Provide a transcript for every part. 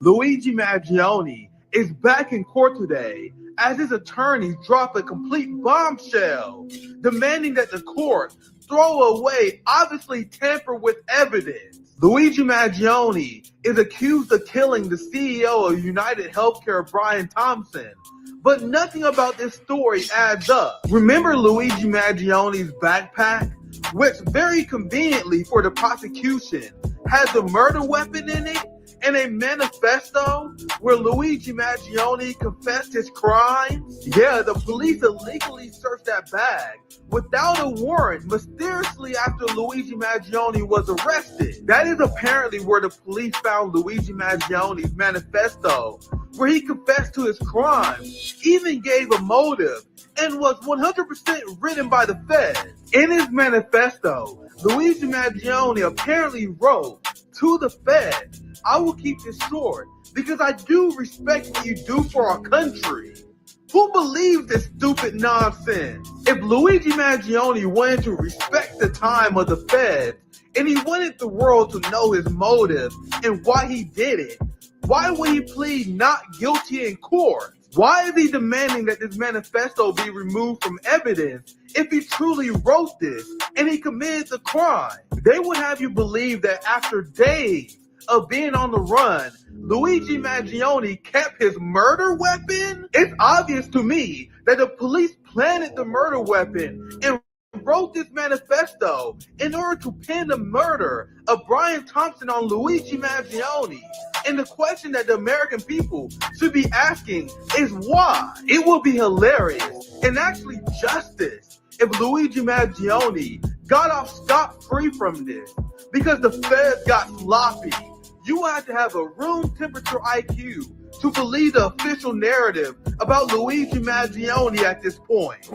Luigi Mangione is back in court today as his attorneys drop a complete bombshell, demanding that the court throw away obviously tampered with evidence. Luigi Mangione is accused of killing the CEO of United Healthcare, Brian Thompson, but nothing about this story adds up. Remember Luigi Mangione's backpack, which very conveniently for the prosecution has a murder weapon in it and a manifesto where Luigi Mangione confessed his crimes? Yeah, the police illegally searched that bag without a warrant mysteriously after Luigi Mangione was arrested. That is apparently where the police found Luigi Mangione's manifesto, where he confessed to his crimes, even gave a motive, and was 100% written by the feds. In his manifesto, Luigi Mangione apparently wrote to the feds, "I will keep this short because I do respect what you do for our country." Who believes this stupid nonsense? If Luigi Mangione wanted to respect the time of the feds and he wanted the world to know his motive and why he did it, why would he plead not guilty in court? Why is he demanding that this manifesto be removed from evidence if he truly wrote this and he committed the crime? They would have you believe that after days of being on the run, Luigi Mangione kept his murder weapon? It's obvious to me that the police planted the murder weapon and wrote this manifesto in order to pin the murder of Brian Thompson on Luigi Mangione. And the question that the American people should be asking is why? It would be hilarious and actually justice if Luigi Mangione got off scot-free from this because the feds got sloppy. You had to have a room temperature IQ to believe the official narrative about Luigi Mangione at this point.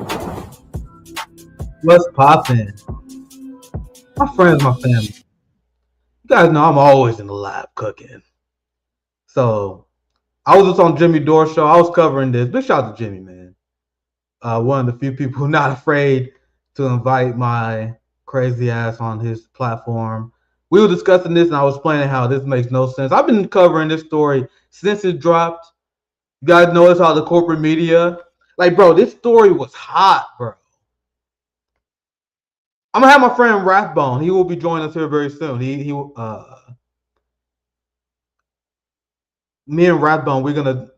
What's poppin'? My friends, my family. You guys know I'm always in the lab cooking. So I was just on Jimmy Dore's show. I was covering this. Big shout out to Jimmy, man. One of the few people not afraid to invite my crazy ass on his platform. We were discussing this, and I was explaining how this makes no sense. I've been covering this story since it dropped. You guys notice how the corporate media, like, bro, this story was hot, bro. I'm gonna have my friend Rathbone. He will be joining us here very soon. Me and Rathbone, we're gonna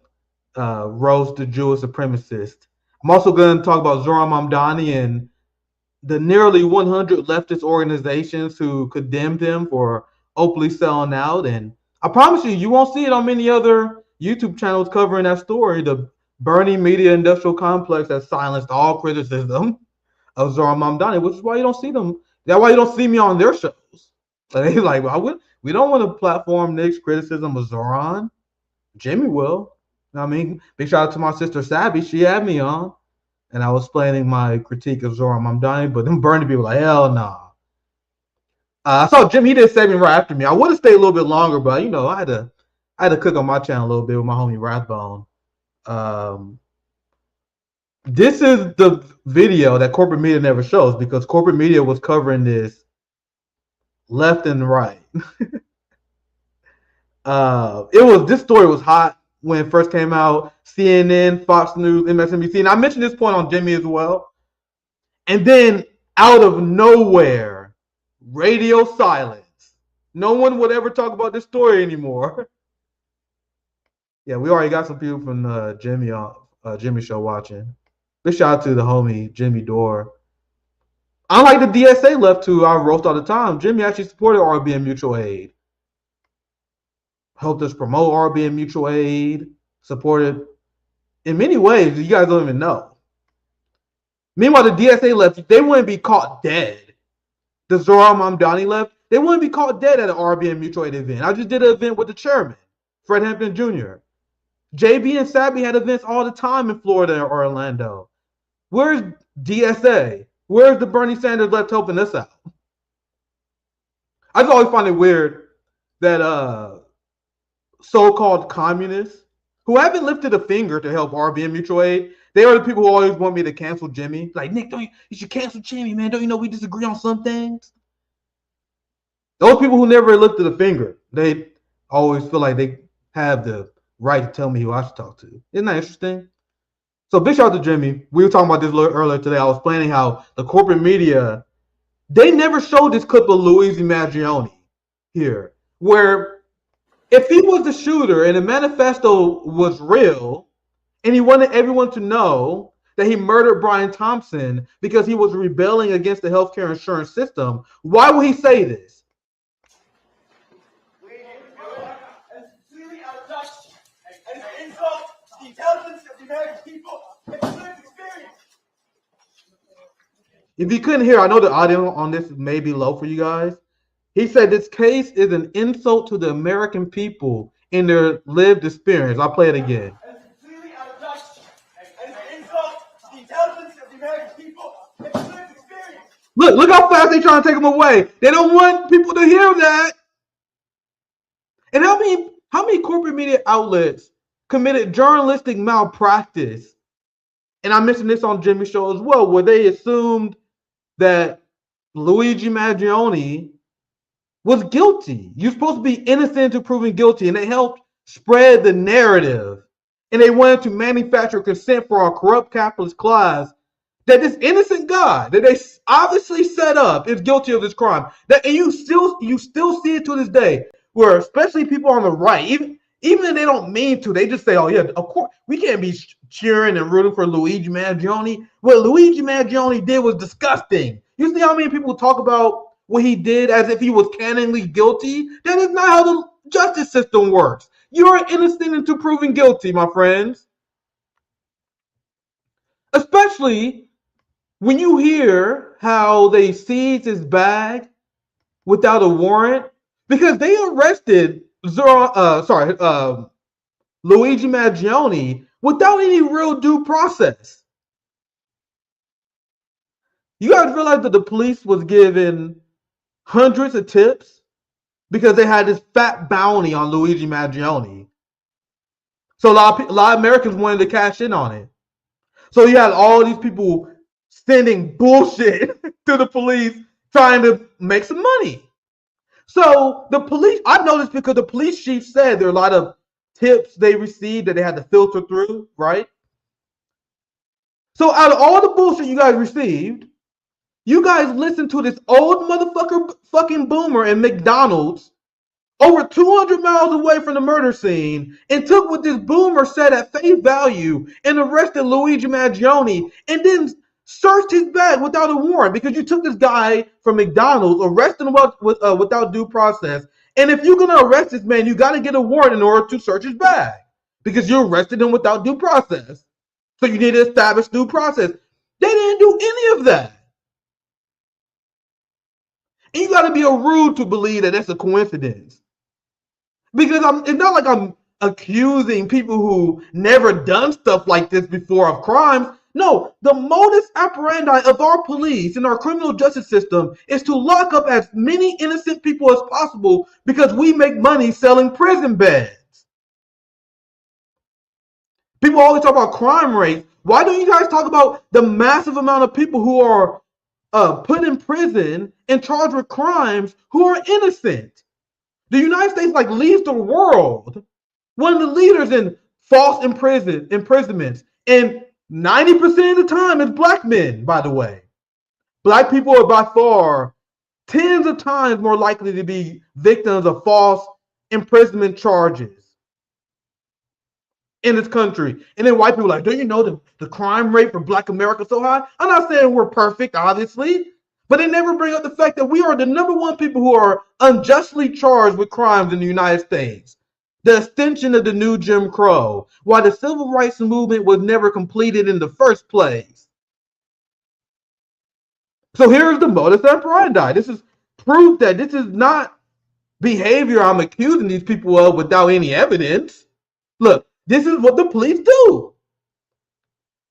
roast the Jewish supremacist. I'm also gonna talk about Zohran Mamdani and the nearly 100 leftist organizations who condemned him for openly selling out. And I promise you, you won't see it on many other YouTube channels covering that story. The Bernie media industrial complex has silenced all criticism of Zohran Mamdani, which is why you don't see them. That's why you don't see me on their shows. So they're like, well, we don't want to platform Nick's criticism of Zohran. Jimmy will. You know what I mean? Big shout out to my sister Sabby. She had me on. And I was explaining my critique of Zohran Mamdani, but them Bernie people were like, hell nah. I saw Jim, he did save me right after me. I would have stayed a little bit longer, but you know, I had to cook on my channel a little bit with my homie Rathbone. This is the video that corporate media never shows because corporate media was covering this left and right. This story was hot when it first came out. CNN, Fox News, MSNBC, and I mentioned this point on Jimmy as well. And then out of nowhere, radio silence. No one would ever talk about this story anymore. Yeah, we already got some people from Jimmy show watching. Big shout out to the homie Jimmy Dore. Unlike the DSA left who I roast all the time, Jimmy actually supported RBN Mutual Aid. Helped us promote RBN Mutual Aid. Supported in many ways you guys don't even know. Meanwhile, the DSA left, they wouldn't be caught dead. The Zohran Mamdani left, they wouldn't be caught dead at an RBN Mutual Aid event. I just did an event with the chairman, Fred Hampton Jr. JB and Sabby had events all the time in Florida and Orlando. Where's DSA? Where's the Bernie Sanders left helping us out? I just always find it weird that so-called communists who haven't lifted a finger to help RBN Mutual Aid, they are the people who always want me to cancel Jimmy. Like, Nick, you should cancel Jimmy, man. Don't you know we disagree on some things? Those people who never lifted a finger, they always feel like they have the right to tell me who I should talk to. Isn't that interesting? So big shout out to Jimmy. We were talking about this a little earlier today. I was explaining how the corporate media, they never showed this clip of Luigi Mangione here, where if he was the shooter and the manifesto was real, and he wanted everyone to know that he murdered Brian Thompson because he was rebelling against the healthcare insurance system, why would he say this? It's completely out of touch and an insult to the intelligence of the American people and lived experience. If you couldn't hear, I know the audio on this may be low for you guys. He said this case is an insult to the American people in their lived experience. I'll play it again. It's completely out of touch and an insult to the intelligence of the American people and lived experience. Look how fast they're trying to take him away. They don't want people to hear that. And how many corporate media outlets committed journalistic malpractice? And I mentioned this on Jimmy's show as well, where they assumed that Luigi Mangione was guilty. You're supposed to be innocent until proven guilty, and they helped spread the narrative. And they wanted to manufacture consent for our corrupt capitalist class that this innocent guy that they obviously set up is guilty of this crime. And you still see it to this day, where especially people on the right, even if they don't mean to, they just say, "Oh yeah, of course we can't be cheering and rooting for Luigi Mangione. What Luigi Mangione did was disgusting." You see how many people talk about what he did as if he was canonically guilty? That is not how the justice system works. You are innocent until proven guilty, my friends. Especially when you hear how they seized his bag without a warrant, because they arrested Luigi Mangione without any real due process. You guys realize that the police was given hundreds of tips because they had this fat bounty on Luigi Mangione. So a lot of Americans wanted to cash in on it. So you had all these people sending bullshit to the police trying to make some money. So the police, I noticed because the police chief said there are a lot of tips they received that they had to filter through, right? So out of all the bullshit you guys received, you guys listened to this old motherfucker fucking boomer in McDonald's over 200 miles away from the murder scene and took what this boomer said at face value and arrested Luigi Mangione and then searched his bag without a warrant because you took this guy from McDonald's, arrested him without due process. And if you're going to arrest this man, you got to get a warrant in order to search his bag because you arrested him without due process. So you need to establish due process. They didn't do any of that. And you got to be a rude to believe that that's a coincidence. Because it's not like I'm accusing people who never done stuff like this before of crimes. No, the modus operandi of our police and our criminal justice system is to lock up as many innocent people as possible because we make money selling prison beds. People always talk about crime rates. Why don't you guys talk about the massive amount of people who are put in prison and charged with crimes who are innocent? The United States leads the world, one of the leaders in false imprisonments, and 90% of the time it's black men, by the way. Black people are by far tens of times more likely to be victims of false imprisonment charges in this country. And then white people are like, don't you know the crime rate for black America is so high? I'm not saying we're perfect, obviously. But they never bring up the fact that we are the number one people who are unjustly charged with crimes in the United States. The extension of the new Jim Crow, why the civil rights movement was never completed in the first place. So here's the modus operandi. This is proof that this is not behavior I'm accusing these people of without any evidence. Look, this is what the police do.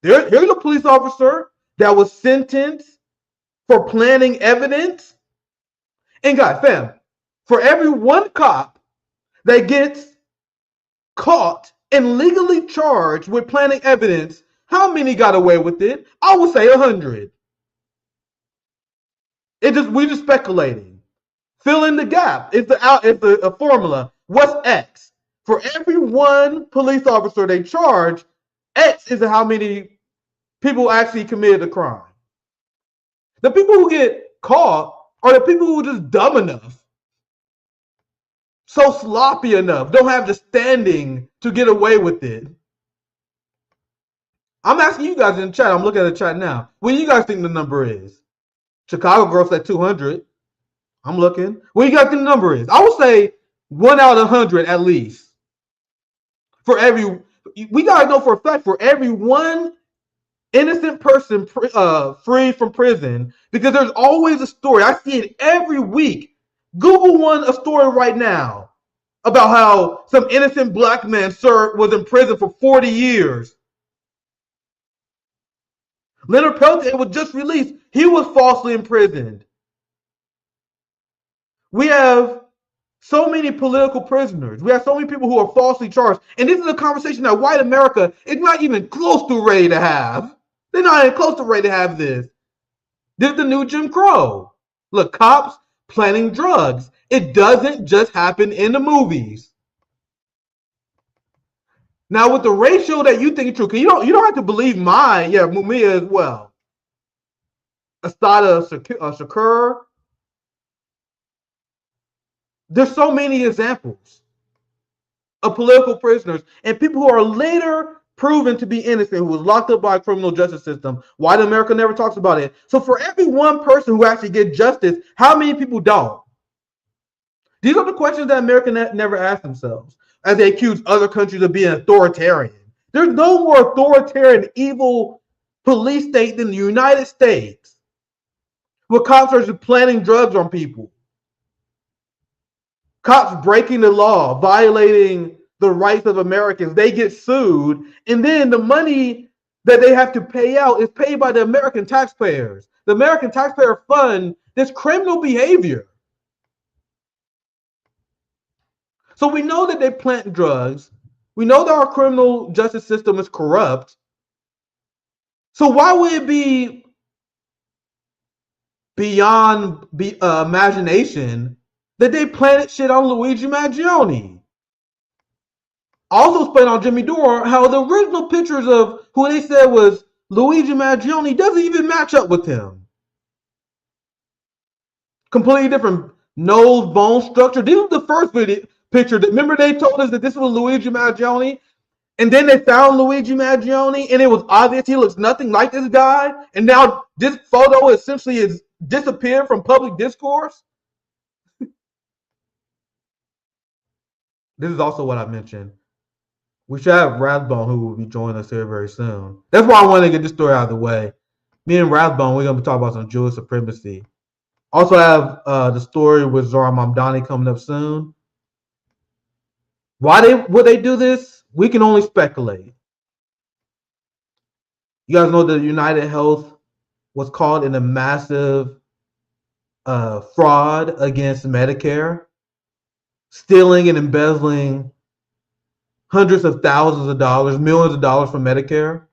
Here's a police officer that was sentenced for planting evidence. And guys, fam, for every one cop that gets caught and legally charged with planting evidence, how many got away with it? I would say 100. We're just speculating. Fill in the gap. It's a formula. What's X? For every one police officer they charge, X is how many people actually committed a crime. The people who get caught are the people who are just dumb enough, so sloppy enough, don't have the standing to get away with it. I'm asking you guys in the chat. I'm looking at the chat now. What do you guys think the number is? Chicago grossed at 200. I'm looking. What do you guys think the number is? I would say 1 out of 100 at least. For every, we gotta know for a fact, for every one innocent person freed from prison, because there's always a story. I see it every week. Google a story right now about how some innocent black man was in prison for 40 years. Leonard Peltier was just released. He was falsely imprisoned. We have so many political prisoners. We have so many people who are falsely charged. And this is a conversation that white America is not even close to ready to have. They're not even close to ready to have this. This is the new Jim Crow. Look, cops planning drugs. It doesn't just happen in the movies. Now, with the ratio that you think is true, because you don't have to believe mine. Yeah, Mumia as well. Asada Shakur. There's so many examples of political prisoners and people who are later proven to be innocent, who was locked up by a criminal justice system. White America never talks about it. So for every one person who actually gets justice, how many people don't? These are the questions that America never ask themselves as they accuse other countries of being authoritarian. There's no more authoritarian, evil police state than the United States, where cops are just planting drugs on people. Cops breaking the law, violating the rights of Americans. They get sued, and then the money that they have to pay out is paid by the American taxpayers. The American taxpayer fund this criminal behavior. So we know that they plant drugs. We know that our criminal justice system is corrupt. So why would it be beyond imagination that they planted shit on Luigi Mangione? Also spent on Jimmy Dore, how the original pictures of who they said was Luigi Mangione doesn't even match up with him. Completely different nose, bone structure. This was the first picture. Remember they told us that this was Luigi Mangione? And then they found Luigi Mangione, and it was obvious he looks nothing like this guy. And now this photo essentially is disappeared from public discourse. This is also what I mentioned. We should have Rathbone, who will be joining us here very soon. That's why I want to get this story out of the way. Me and Rathbone, we're going to be talking about some Jewish supremacy. Also have the story with Zohran Mamdani coming up soon. Why would they do this? We can only speculate. You guys know that United Health was caught in a massive fraud against Medicare, stealing and embezzling hundreds of thousands of dollars, millions of dollars from Medicare,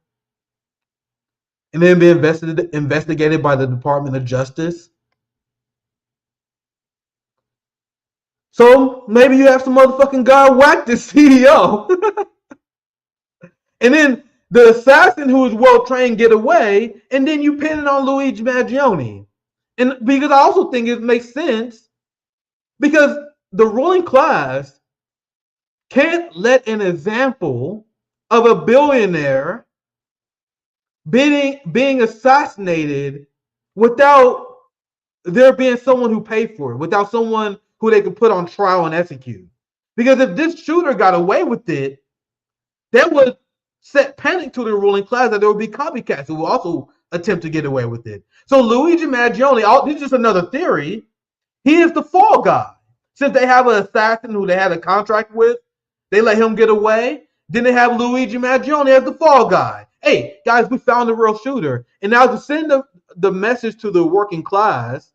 and then be investigated by the Department of Justice. So maybe you have some motherfucking guy whack the CEO. And then the assassin who is well trained get away, and then you pin it on Luigi Mangione. And because I also think it makes sense, because the ruling class can't let an example of a billionaire being assassinated without there being someone who paid for it, without someone who they could put on trial and execute. Because if this shooter got away with it, that would set panic to the ruling class that there would be copycats who will also attempt to get away with it. So Luigi Mangione, this is just another theory, he is the fall guy. Since they have an assassin who they had a contract with, they let him get away. Then they have Luigi Mangione as the fall guy. Hey, guys, we found the real shooter. And now to send the message to the working class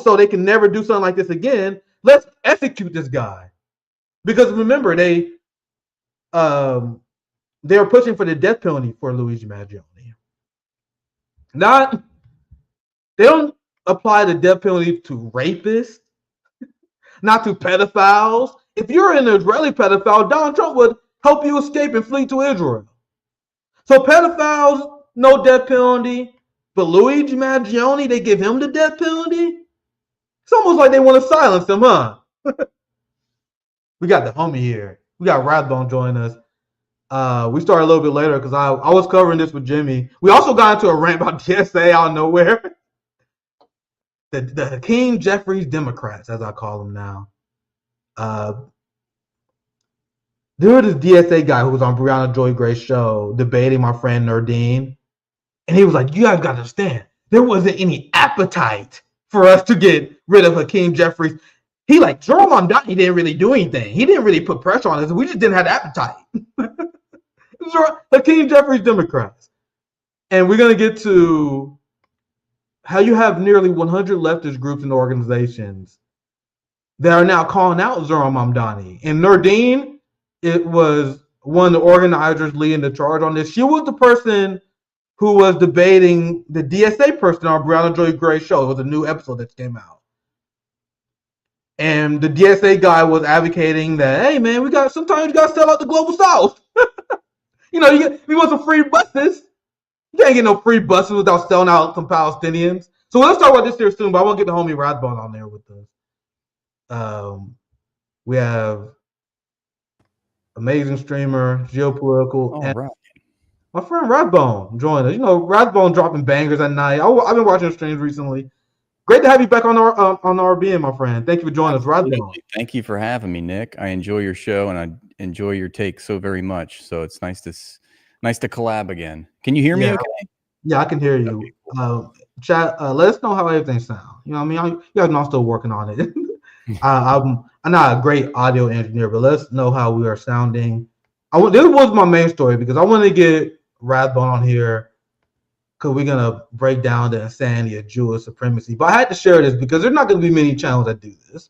so they can never do something like this again, let's execute this guy. Because remember, they are pushing for the death penalty for Luigi Mangione. They don't apply the death penalty to rapists, not to pedophiles. if you're an Israeli pedophile, Donald Trump would help you escape and flee to Israel. So pedophiles, no death penalty. But Luigi Mangione, they give him the death penalty? It's almost like they want to silence him, huh? We got the homie here. We got Rathbone joining us. We started a little bit later because I was covering this with Jimmy. We also got into a rant about DSA out of nowhere. The Hakeem Jeffries Democrats, as I call them now. There was this DSA guy who was on Brianna Joy Gray's show debating my friend Nerdine. And he was like, you guys got to understand, there wasn't any appetite for us to get rid of Hakeem Jeffries. He like, Zohran Mamdani didn't really do anything. He didn't really put pressure on us. We just didn't have appetite. Hakeem Jeffries Democrats. And we're going to get to how you have nearly 100 leftist groups and organizations that are now calling out Zohran Mamdani. And Nerdine, it was one of the organizers leading the charge on this. She was the person who was debating the DSA person on Brianna Joy Gray's show. It was a new episode that came out. And the DSA guy was advocating that, hey, man, sometimes you got to sell out the Global South. You want some free buses. You can't get no free buses without selling out some Palestinians. So let's talk about this here soon, but I want to get the homie Rathbone on there with us. We have amazing streamer, geopolitical, and right. My friend Rathbone joined us. Rathbone dropping bangers at night. I've been watching streams recently. Great to have you back on our RBN, my friend. Thank you for joining us, Rathbone. Thank you for having me, Nick. I enjoy your show and I enjoy your take so very much. So it's nice to collab again. Can you hear me okay? Yeah, I can hear you. Okay, cool. Chat, let us know how everything sounds. You know what I mean? You guys know I'm still working on it. I'm not a great audio engineer, but let us know how we are sounding. This was my main story because I want to get Rathbone on here because we're going to break down the insanity of Jewish supremacy. But I had to share this because there's not going to be many channels that do this.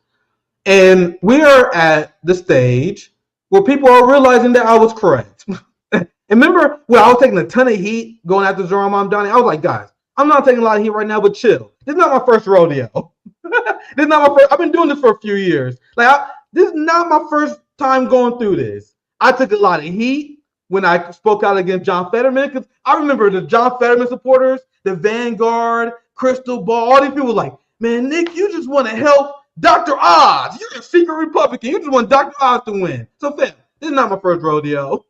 And we are at the stage where people are realizing that I was correct. And remember when I was taking a ton of heat going after Zohran Mamdani? I was like, guys, I'm not taking a lot of heat right now, but chill. This is not my first rodeo. This is not my first. I've been doing this for a few years. This is not my first time going through this. I took a lot of heat when I spoke out against John Fetterman, because I remember the John Fetterman supporters, the Vanguard, Crystal Ball, all these people were like, man, Nick, you just want to help Dr. Oz. You're a secret Republican. You just want Dr. Oz to win. So, fam, this is not my first rodeo.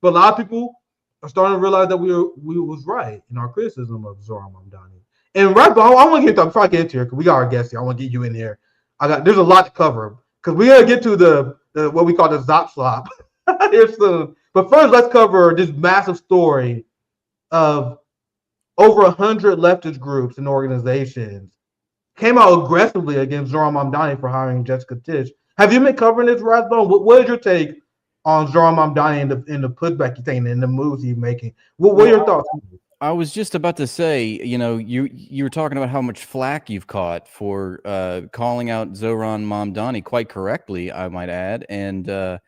But a lot of people are starting to realize that we was right in our criticism of Zohran Mamdani. And right, but I want to get before I get into here, because we got our guests here. I want to get you in here. There's a lot to cover because we gotta get to the what we call the Zop Slop here soon. But first, let's cover this massive story of over 100 leftist groups and organizations came out aggressively against Zohran Mamdani for hiring Jessica Tisch. Have you been covering this, Rathbone? What is your take on Zohran Mamdani and the pushback he's taking and the moves he's making? What are your thoughts? I was just about to say, you were talking about how much flack you've caught for calling out Zohran Mamdani quite correctly, I might add, and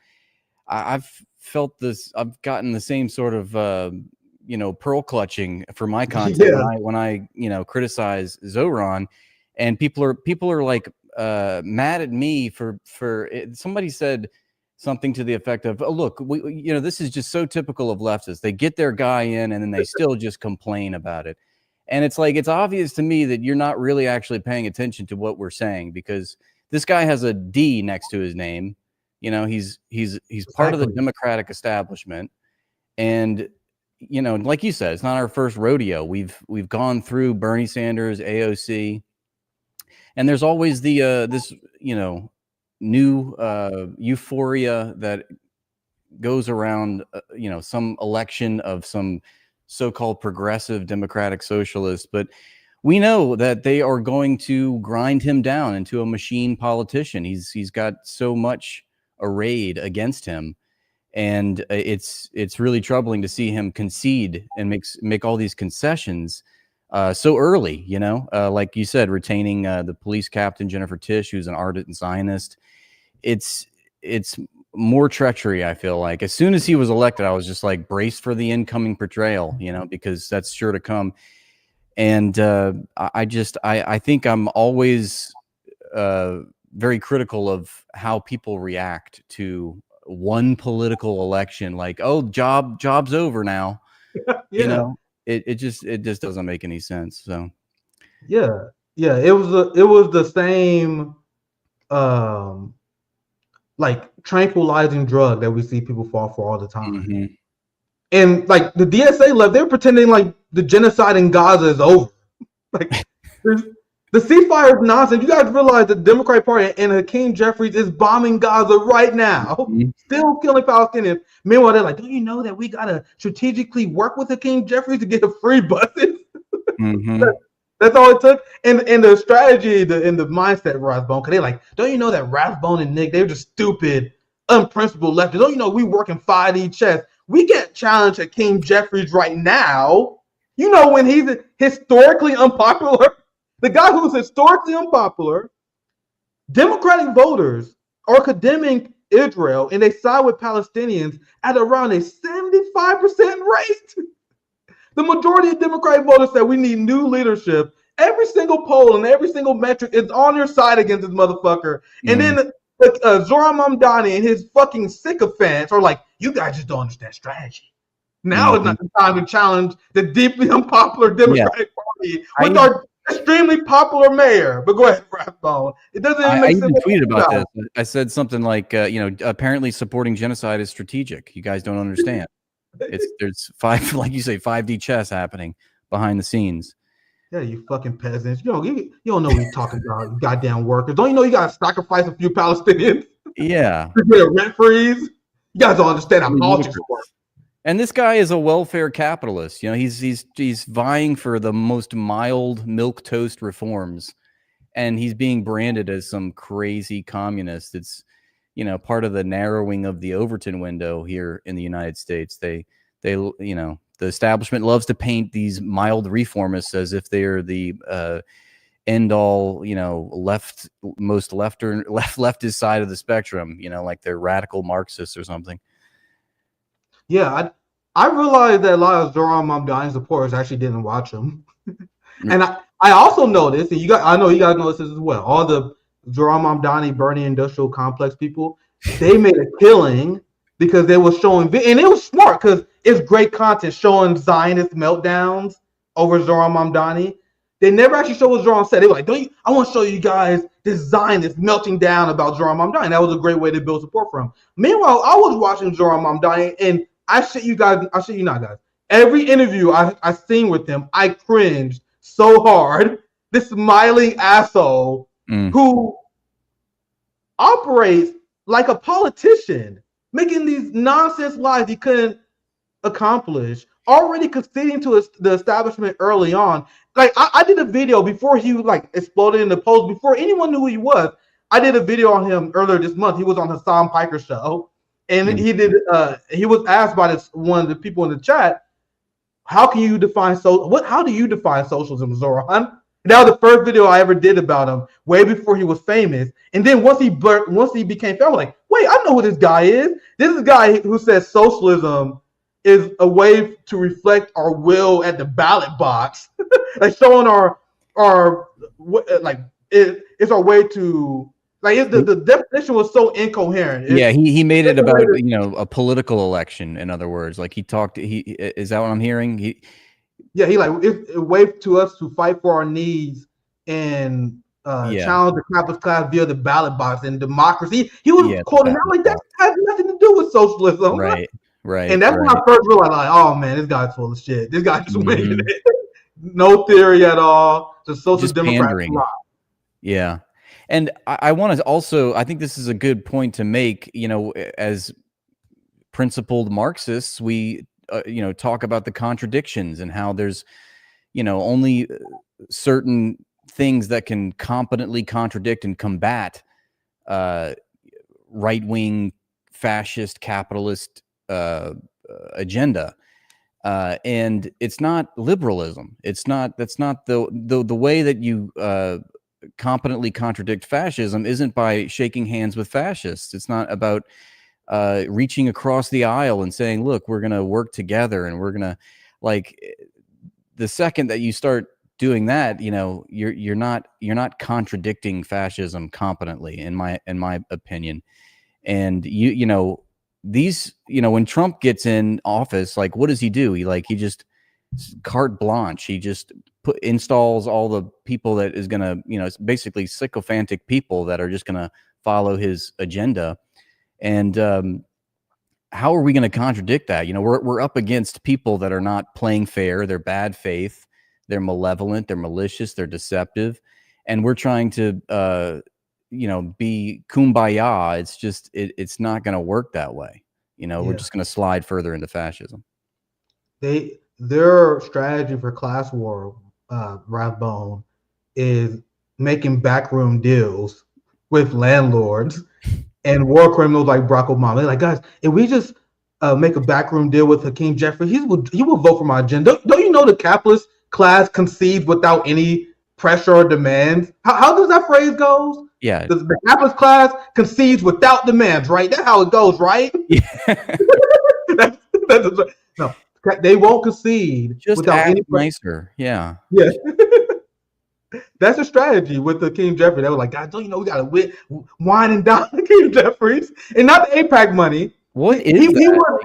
I've felt this. I've gotten the same sort of pearl clutching for my content when I criticize Zohran, and people are like mad at me for it. Somebody said something to the effect of, oh, look, this is just so typical of leftists. They get their guy in and then they still just complain about it. And it's like, it's obvious to me that you're not really actually paying attention to what we're saying, because this guy has a D next to his name. He's part of the Democratic establishment. And, like you said, it's not our first rodeo. We've gone through Bernie Sanders, AOC, and there's always the, new euphoria that goes around, some election of some so-called progressive democratic socialist. But we know that they are going to grind him down into a machine politician. He's got so much arrayed against him, and it's really troubling to see him concede and make all these concessions so early. Like you said, retaining the police captain Jennifer Tisch, who's an ardent Zionist. It's more treachery, I feel like. As soon as he was elected, I was just like braced for the incoming betrayal, because that's sure to come. And I think I'm always very critical of how people react to one political election. Like, oh, job's over now. You know, it just doesn't make any sense. So yeah, it was the same like tranquilizing drug that we see people fall for all the time. And like the DSA left, they're pretending like the genocide in Gaza is over. Like the ceasefire is nonsense. You guys realize the Democratic Party and Hakeem Jeffries is bombing Gaza right now, still killing Palestinians. Meanwhile, they're like, "Do you know that we gotta strategically work with Hakeem Jeffries to get a free buses?" That's all it took. And the strategy, and the mindset of Rathbone, because they're like, don't you know that Rathbone and Nick, they're just stupid, unprincipled leftists. Don't you know we work in 5D chess? We can't challenge Hakeem Jeffries right now. You know, when he's historically unpopular, the guy who's historically unpopular, Democratic voters are condemning Israel and they side with Palestinians at around a 75% rate. The majority of Democratic voters said we need new leadership. Every single poll and every single metric is on your side against this motherfucker. And then Zohran Mamdani and his fucking sycophants are like, you guys just don't understand strategy. Now is not the time to challenge the deeply unpopular Democratic Party with our extremely popular mayor. But go ahead, Rathbone. It doesn't even make sense. I even tweeted about this. I said something like, apparently supporting genocide is strategic. You guys don't understand. There's like you say, 5D chess happening behind the scenes. Yeah, you fucking peasants. You don't know what you're talking about, you goddamn workers. Don't you know you gotta sacrifice a few Palestinians? Yeah. To get a rent freeze? You guys don't understand how politics work. And this guy is a welfare capitalist. You know, he's vying for the most mild milquetoast reforms, and he's being branded as some crazy communist. It's part of the narrowing of the Overton window here in the United States. They the establishment loves to paint these mild reformists as if they are the end all, leftist side of the spectrum, like they're radical Marxists or something. Yeah, I realized that a lot of Zohran Mamdani supporters actually didn't watch him. And I also noticed, and I know you guys noticed this as well, all the Zohran Mamdani, Bernie Industrial Complex people, they made a killing because they were showing, and it was smart because it's great content showing Zionist meltdowns over Zohran Mamdani. They never actually showed what Zohran said. They were like, I want to show you guys this Zionist melting down about Zohran Mamdani. That was a great way to build support for him. Meanwhile, I was watching Zohran Mamdani, and I shit you not, guys. Every interview I seen with him, I cringed so hard. This smiling asshole who operates like a politician, making these nonsense lies he couldn't accomplish, already conceding to the establishment early on. Like I did a video before he exploded in the polls, before anyone knew who he was. I did a video on him earlier this month. He was on Hassan Piker's show, and he was asked by one of the people in the chat, how do you define socialism, Zohran? That was the first video I ever did about him, way before he was famous. And then once he became famous, I was like, wait, I know who this guy is. This is a guy who says socialism is a way to reflect our will at the ballot box, like showing it's our way to the definition was so incoherent. He made it about a political election. In other words, like is that what I'm hearing? It's a way to us to fight for our needs and challenge the capitalist class via the ballot box and democracy. He was quoting that like that has nothing to do with socialism. Right. And that's when I first realized, oh man, this guy's full of shit. This guy just winging it. No theory at all. Just social democrat. Yeah. And I want to also, I think this is a good point to make, as principled Marxists, we talk about the contradictions and how there's, only certain things that can competently contradict and combat right-wing fascist capitalist agenda. And it's not liberalism. That's not the way that you competently contradict fascism isn't by shaking hands with fascists. It's not about reaching across the aisle and saying, look, we're going to work together and we're going to, the second that you start doing that, you're not contradicting fascism competently, in my opinion. And when Trump gets in office, like, what does he do? He just carte blanche. He just installs all the people that is gonna, it's basically sycophantic people that are just gonna follow his agenda. And how are we going to contradict that? We're up against people that are not playing fair. They're bad faith. They're malevolent. They're malicious. They're deceptive. And we're trying to, be kumbaya. It's just, it's not going to work that way. We're just going to slide further into fascism. Their strategy for class war, Rathbone, is making backroom deals with landlords and war criminals like Barack Obama. They're like, guys, if we just make a backroom deal with Hakeem Jeffries, he will vote for my agenda. Don't you know the capitalist class concedes without any pressure or demands? How does that phrase go? Yeah. The capitalist class concedes without demands, right? That's how it goes, right? Yeah. No, they won't concede just without any pressure. Nicer. Yeah. Yeah. That's a strategy with the Hakeem Jeffries. They were like, guys, don't you know we got to wine and dine Hakeem Jeffries and not the AIPAC money. What is that?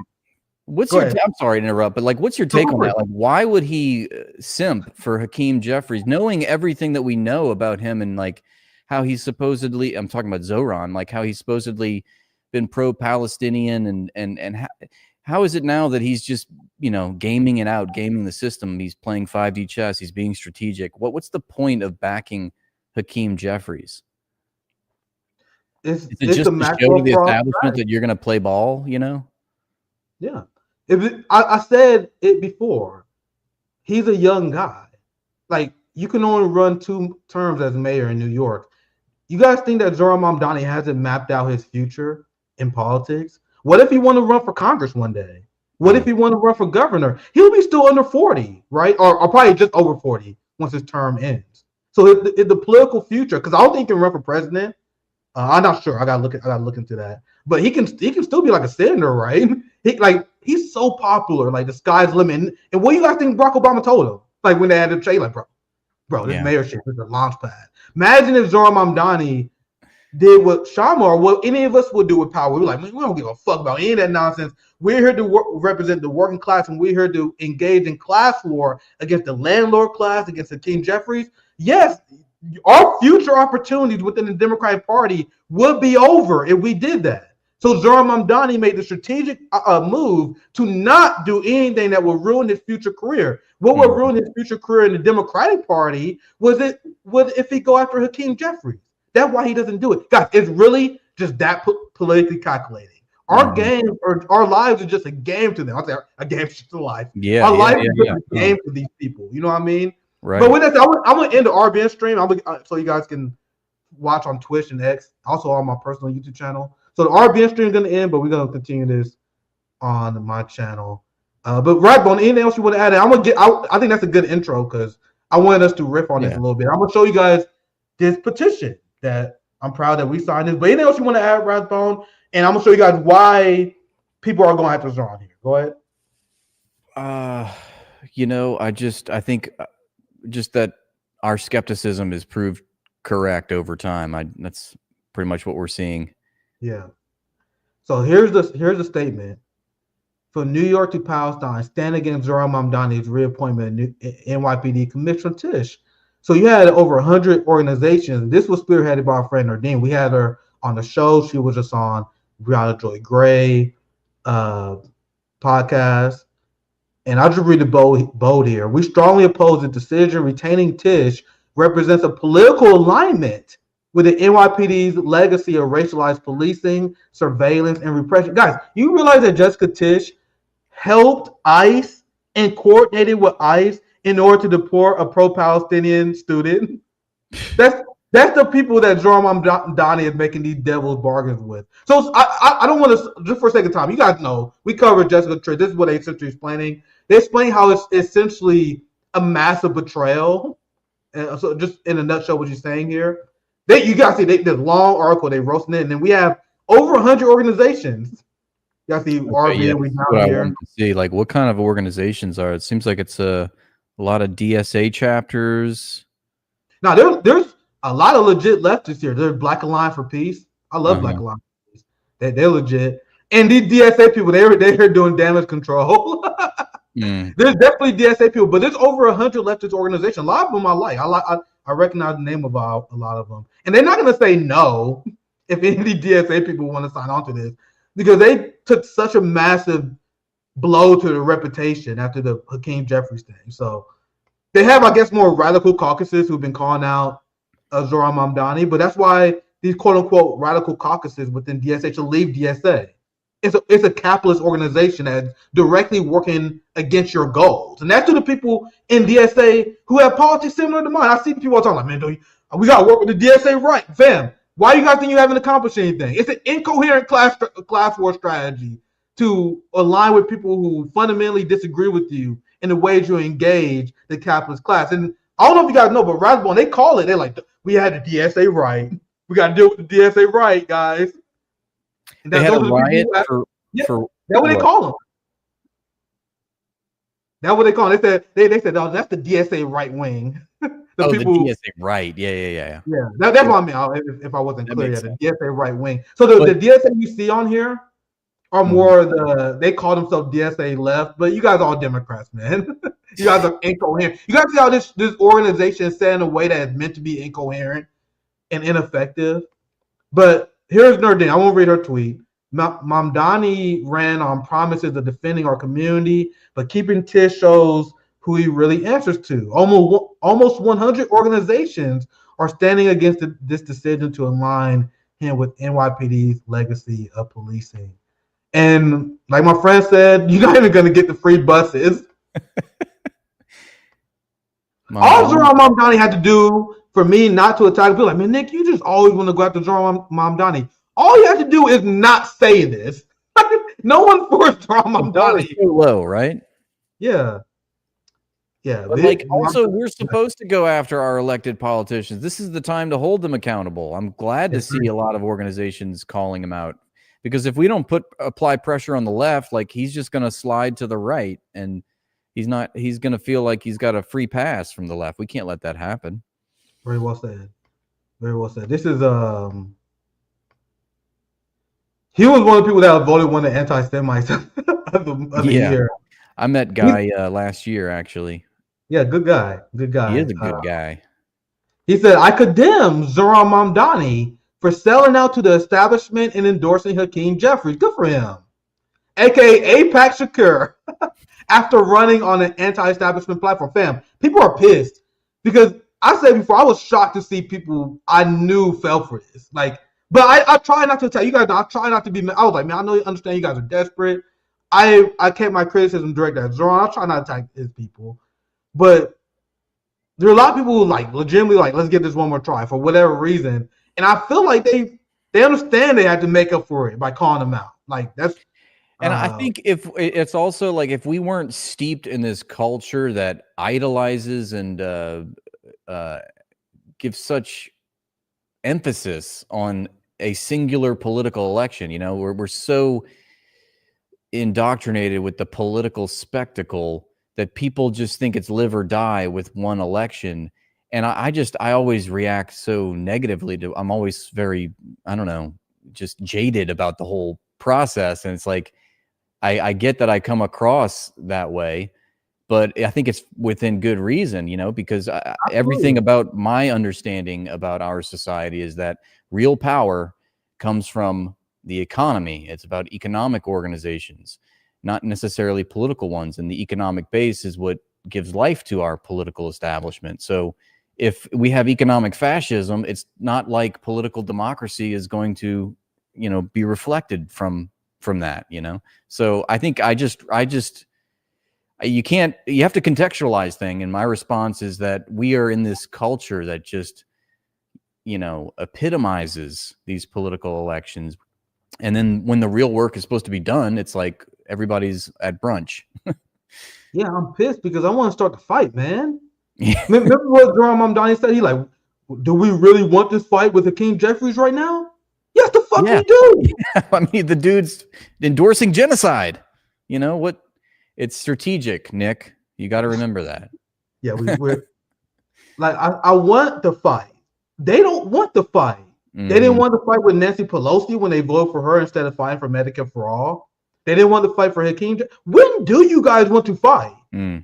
What's your? I'm sorry to interrupt, but what's your take on that? Like, why would he simp for Hakeem Jeffries, knowing everything that we know about him and like how he's supposedly? I'm talking about Zohran, like how he's supposedly been pro-Palestinian and how is it now that he's just gaming the system? He's playing 5D chess. He's being strategic. What's the point of backing Hakeem Jeffries? Is it just to show to the establishment that you're going to play ball? Yeah. I said it before. He's a young guy. Like, you can only run 2 terms as mayor in New York. You guys think that Zohran Mamdani hasn't mapped out his future in politics? What if he want to run for Congress one day? What if he want to run for governor? He'll be still under 40, right? Or probably just over 40 once his term ends. So the political future, because I don't think he can run for president. I'm not sure. I gotta look into that. But he can still be like a senator, right? He's so popular, like the sky's the limit. And what do you guys think Barack Obama told him? Like when they had to say, like, bro, this mayorship is a launch pad. Imagine if Zohran Mamdani did what Shamar, what any of us would do with power. We're like, man, we don't give a fuck about any of that nonsense. We're here to represent the working class, and we're here to engage in class war against the landlord class, against Hakeem Jeffries. Yes, our future opportunities within the Democratic Party would be over if we did that. So Zohran Mamdani made the strategic move to not do anything that would ruin his future career. What would ruin his future career in the Democratic Party was if he go after Hakeem Jeffries. That's why he doesn't do it. Guys, it's really just that politically calculating. Our game or our lives are just a game to them. I'll say a game is just a life. Yeah, our life is just a game for these people. You know what I mean? Right. But with that, I'm going to end the RBN stream so you guys can watch on Twitch and X, also on my personal YouTube channel. So the RBN stream is going to end, but we're going to continue this on my channel. But Rathbone, anything else you want to add? I think that's a good intro because I wanted us to riff on this a little bit. I'm going to show you guys this petition that I'm proud that we signed this. But anything else you want to add, Rathbone? And I'm going to show you guys why people are going after Zohran here. Go ahead. I think just that our skepticism is proved correct over time. That's pretty much what we're seeing. Yeah. So here's the statement. From New York to Palestine, stand against Zohran Mamdani's reappointment NYPD Commissioner Tish. So you had over 100 organizations. This was spearheaded by our friend Nardine. We had her on the show. She was just on Brianna Joy Gray podcast. And I'll just read the bold here. We strongly oppose the decision. Retaining Tish represents a political alignment with the NYPD's legacy of racialized policing, surveillance, and repression. Guys, you realize that Jessica Tish helped ICE and coordinated with ICE in order to deport a pro-Palestinian student? That's the people that Zohran Mamdani is making these devil's bargains with. So I don't want to, just for a second time, you guys know, we covered Jessica Tish. This is what they essentially explaining. They explain how it's essentially a massive betrayal. And so just in a nutshell, what you're saying here. You guys see this long article, they roasting it, and then we have over 100 organizations. You guys see RB, we down here. See, like, what kind of organizations are? It seems like it's a A lot of DSA chapters. Now there's a lot of legit leftists here. There's Black Alliance for Peace. I love Black Alliance for Peace. They're legit. And these DSA people, they're doing damage control. There's definitely DSA people, but there's over 100 leftist organizations. A lot of them I like. I recognize the name of a lot of them, and they're not going to say no if any DSA people want to sign on to this, because they took such a massive blow to their reputation after the Hakeem Jeffries thing. So they have, I guess, more radical caucuses who've been calling out Zohran Mamdani, but that's why these quote unquote radical caucuses within DSA should leave DSA. It's a capitalist organization that's directly working against your goals. And that's to the people in DSA who have politics similar to mine. I see people all talking like, man, we got to work with the DSA right. Fam, why do you guys think you haven't accomplished anything? It's an incoherent class war strategy to align with people who fundamentally disagree with you in the ways you engage the capitalist class. And I don't know if you guys know, but Rathbone, they call it, they're like, we had the DSA right. We got to deal with the DSA right, guys. They had a riot for that's what they call them. That's what they call them. They said, oh, that's the DSA right wing. the DSA right. Yeah. That's what I mean. If I wasn't clear, the DSA right wing. So the DSA you see on here are more they call themselves DSA left, but you guys are all Democrats, man. You guys are incoherent. You guys see how this organization is set in a way that is meant to be incoherent and ineffective. But here's Nerdine. I won't read her tweet. Mamdani ran on promises of defending our community, but keeping Tish shows who he really answers to. Almost 100 organizations are standing against this decision to align him with NYPD's legacy of policing. And like my friend said, you're not even going to get the free buses. All Zohran Mamdani had to do for me not to attack people like, man, Nick, you just always want to go after Zohran Mamdani. All you have to do is not say this. No one forced Zohran Mamdani. So low, right? Yeah. But like, also, we're supposed to go after our elected politicians. This is the time to hold them accountable. I'm glad to see a lot of organizations calling them out, because if we don't apply pressure on the left, like, he's just going to slide to the right, and he's going to feel like he's got a free pass from the left. We can't let that happen. Very well said. Very well said. This is he was one of the people that voted one of the anti-Semites of the year. I met Guy last year, actually. Yeah, good guy. Good guy. He is a good guy. He said, I condemn Zohran Mamdani for selling out to the establishment and endorsing Hakeem Jeffries. Good for him. AKA APAC Shakur. After running on an anti-establishment platform. Fam, people are pissed. Because I said before, I was shocked to see people I knew fell for this. Like, but I try not to tell you guys, I try not to be, I was like, man, I know you understand you guys are desperate. I kept my criticism directed at Zohran. I try not to attack his people. But there are a lot of people who like legitimately like, let's give this one more try for whatever reason. And I feel like they understand they had to make up for it by calling them out. Like, that's and I think if it's also like, if we weren't steeped in this culture that idolizes and gives such emphasis on a singular political election, you know, we're so indoctrinated with the political spectacle that people just think it's live or die with one election. And I always react so negatively to, I'm always very, I don't know, just jaded about the whole process. And it's like, I get that I come across that way, but I think it's within good reason, you know, because everything about my understanding about our society is that real power comes from the economy. It's about economic organizations, not necessarily political ones. And the economic base is what gives life to our political establishment. So if we have economic fascism, it's not like political democracy is going to, you know, be reflected from that, you know? So I think you have to contextualize thing. And my response is that we are in this culture that just, you know, epitomizes these political elections. And then when the real work is supposed to be done, it's like everybody's at brunch. Yeah, I'm pissed because I want to start the fight, man. Remember what Zohran Mamdani said? He like, do we really want this fight with Hakeem Jeffries right now? Yes, the fuck we do. Yeah. I mean, the dude's endorsing genocide. You know what? It's strategic, Nick. You got to remember that. Yeah, we're like I want the fight. They don't want the fight. They didn't want to fight with Nancy Pelosi when they voted for her instead of fighting for Medicare for all. They didn't want to fight for Hakeem. When do you guys want to fight?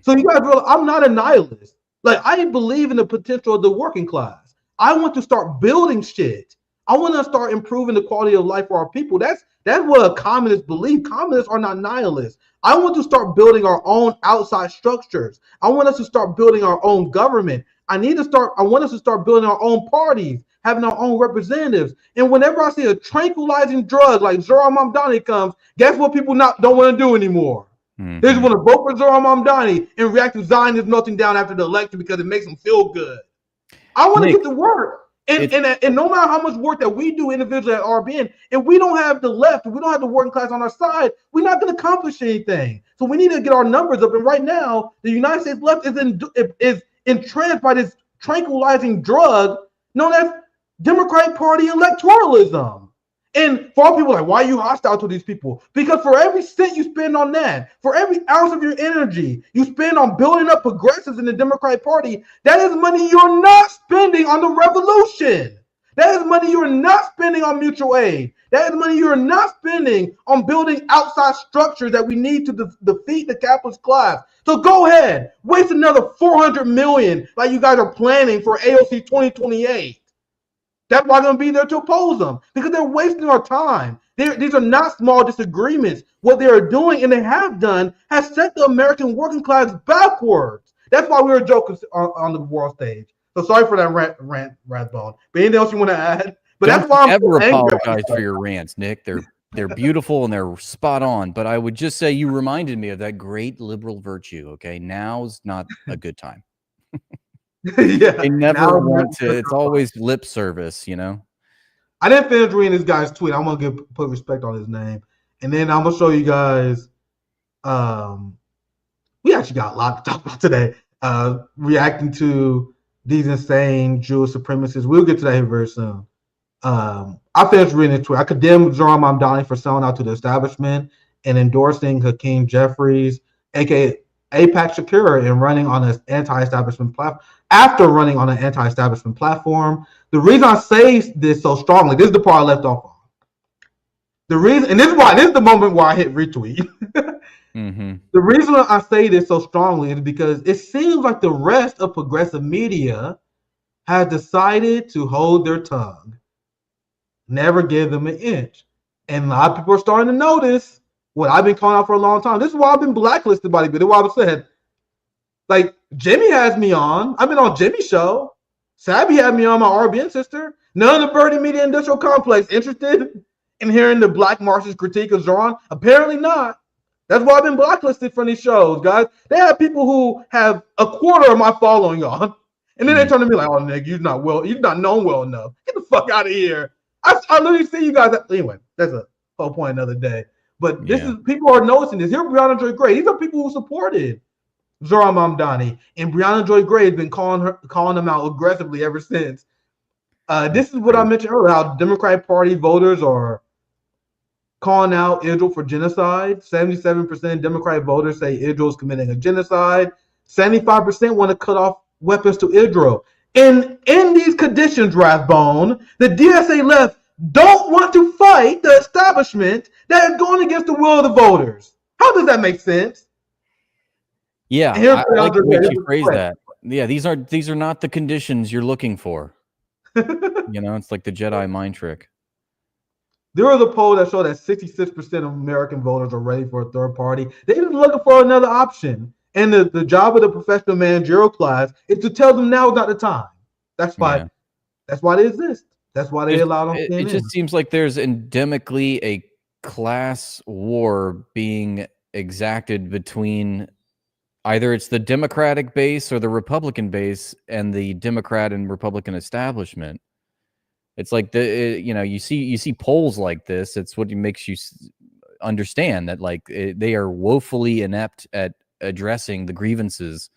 So you guys realize I'm not a nihilist. Like I believe in the potential of the working class. I want to start building shit. I want to start improving the quality of life for our people. That's what a communist believe. Communists are not nihilists. I want to start building our own outside structures. I want us to start building our own government. I want us to start building our own parties, having our own representatives. And whenever I see a tranquilizing drug like Zohran Mamdani comes, guess what people don't want to do anymore? They just want to vote for Zohran Mamdani and react to Zionism melting down after the election because it makes them feel good. I want to get to work. And no matter how much work that we do individually at RBN, and we don't have the left, we don't have the working class on our side, we're not going to accomplish anything. So we need to get our numbers up. And right now, the United States left is entranced by this tranquilizing drug known as Democratic Party electoralism. And for all people like, why are you hostile to these people? Because for every cent you spend on that, for every ounce of your energy you spend on building up progressives in the Democratic Party, that is money you're not spending on the revolution. That is money you're not spending on mutual aid. That is money you're not spending on building outside structures that we need to defeat the capitalist class. So go ahead, waste another $400 million like you guys are planning for AOC 2028. That's why I'm going to be there to oppose them, because they're wasting our time. These are not small disagreements. What they are doing, and they have done, has set the American working class backwards. That's why we were joking on the world stage. So sorry for that rant, Rathbone. But anything else you want to add? But Don't that's why I'm ever apologize angry. for your rants, Nick. They're beautiful and they're spot on. But I would just say you reminded me of that great liberal virtue. Okay, now's not a good time. Yeah, They never want to. It's always lip service, you know. I didn't finish reading this guy's tweet. I'm gonna put respect on his name, and then I'm gonna show you guys. We actually got a lot to talk about today. Reacting to these insane Jewish supremacists. We'll get to that here very soon. I finished reading the tweet. I condemn Zohran Mamdani for selling out to the establishment and endorsing Hakeem Jeffries, aka AIPAC Shakira, and running on an anti-establishment platform. After running on an anti-establishment platform, the reason I say this so strongly, this is the part I left off on. The reason, and this is the moment where I hit retweet. The reason I say this so strongly is because it seems like the rest of progressive media has decided to hold their tongue, never give them an inch. And a lot of people are starting to notice what I've been calling out for a long time. This is why I've been blacklisted by people. This is why I've said, like, Jimmy has me on. I've been on Jimmy's show. Sabby had me on my RBN sister. None of the Birdie Media Industrial Complex interested in hearing the black Marxist critique of Zohran? Apparently not. That's why I've been blacklisted from these shows, guys. They have people who have a quarter of my following on. And then they turn to me like, oh, Nick, you're not known well enough. Get the fuck out of here. I literally see you guys. Anyway, that's a whole point another day. But this is, people are noticing this. Here, Brianna Joy Gray. These are people who supported Zohran Mamdani. And Brianna Joy Gray has been calling them out aggressively ever since. This is what I mentioned earlier, how Democratic Party voters are calling out Israel for genocide. 77% of Democratic voters say Israel is committing a genocide. 75% want to cut off weapons to Israel. And in these conditions, Rathbone, the DSA left don't want to fight the establishment that is going against the will of the voters. How does that make sense? Yeah, I like the way you phrase that. Yeah, these are not the conditions you're looking for. You know, it's like the Jedi mind trick. There was a poll that showed that 66% of American voters are ready for a third party. They're just looking for another option. And the job of the professional managerial class is to tell them now is not the time. That's why they exist. That's why they allow them. It just seems like there's endemically a class war being exacted between either it's the Democratic base or the Republican base and the Democrat and Republican establishment. It's like you see polls like this. It's what makes you understand that they are woefully inept at addressing the grievances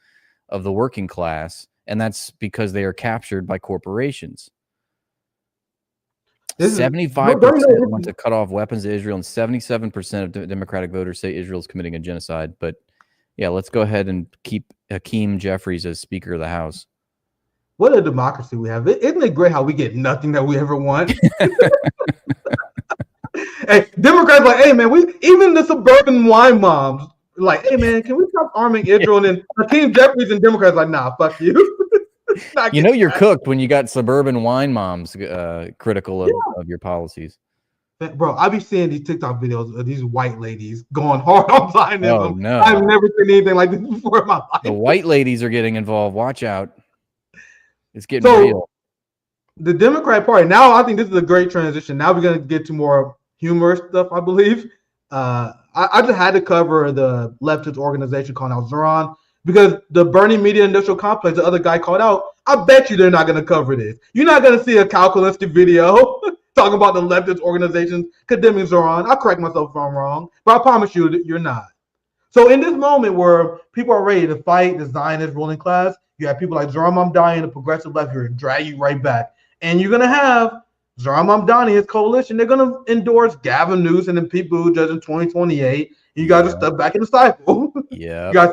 of the working class, and that's because they are captured by corporations. 75% want to cut off weapons to Israel, and 77% of Democratic voters say Israel is committing a genocide. But Yeah, let's go ahead and keep Hakeem Jeffries as Speaker of the House. What a democracy we have. Isn't it great how we get nothing that we ever want? Hey, Democrats like, hey, man, even the suburban wine moms like, hey, man, can we stop arming Israel? And then Hakeem Jeffries and Democrats like, nah, fuck you. You know you're cooked when you got suburban wine moms critical of your policies. Bro, I be seeing these TikTok videos of these white ladies going hard on Zionism. Oh, no. I've never seen anything like this before in my life. The white ladies are getting involved. Watch out. It's getting real. The Democrat Party, now I think this is a great transition. Now we're going to get to more humorous stuff, I believe. I just had to cover the leftist organization called out Zohran because the Bernie Media Industrial Complex, the other guy called out, I bet you they're not going to cover this. You're not going to see a calculus video talking about the leftist organizations condemning Zohran. I'll correct myself if I'm wrong, but I promise you that you're not. So in this moment where people are ready to fight the Zionist ruling class, you have people like Zohran Mamdani and the progressive left here to drag you right back. And you're going to have Zohran Mamdani, his coalition, they're going to endorse Gavin Newsom and Pete Buttigieg in 2028. And you guys are stuck back in the cycle. Yeah. You guys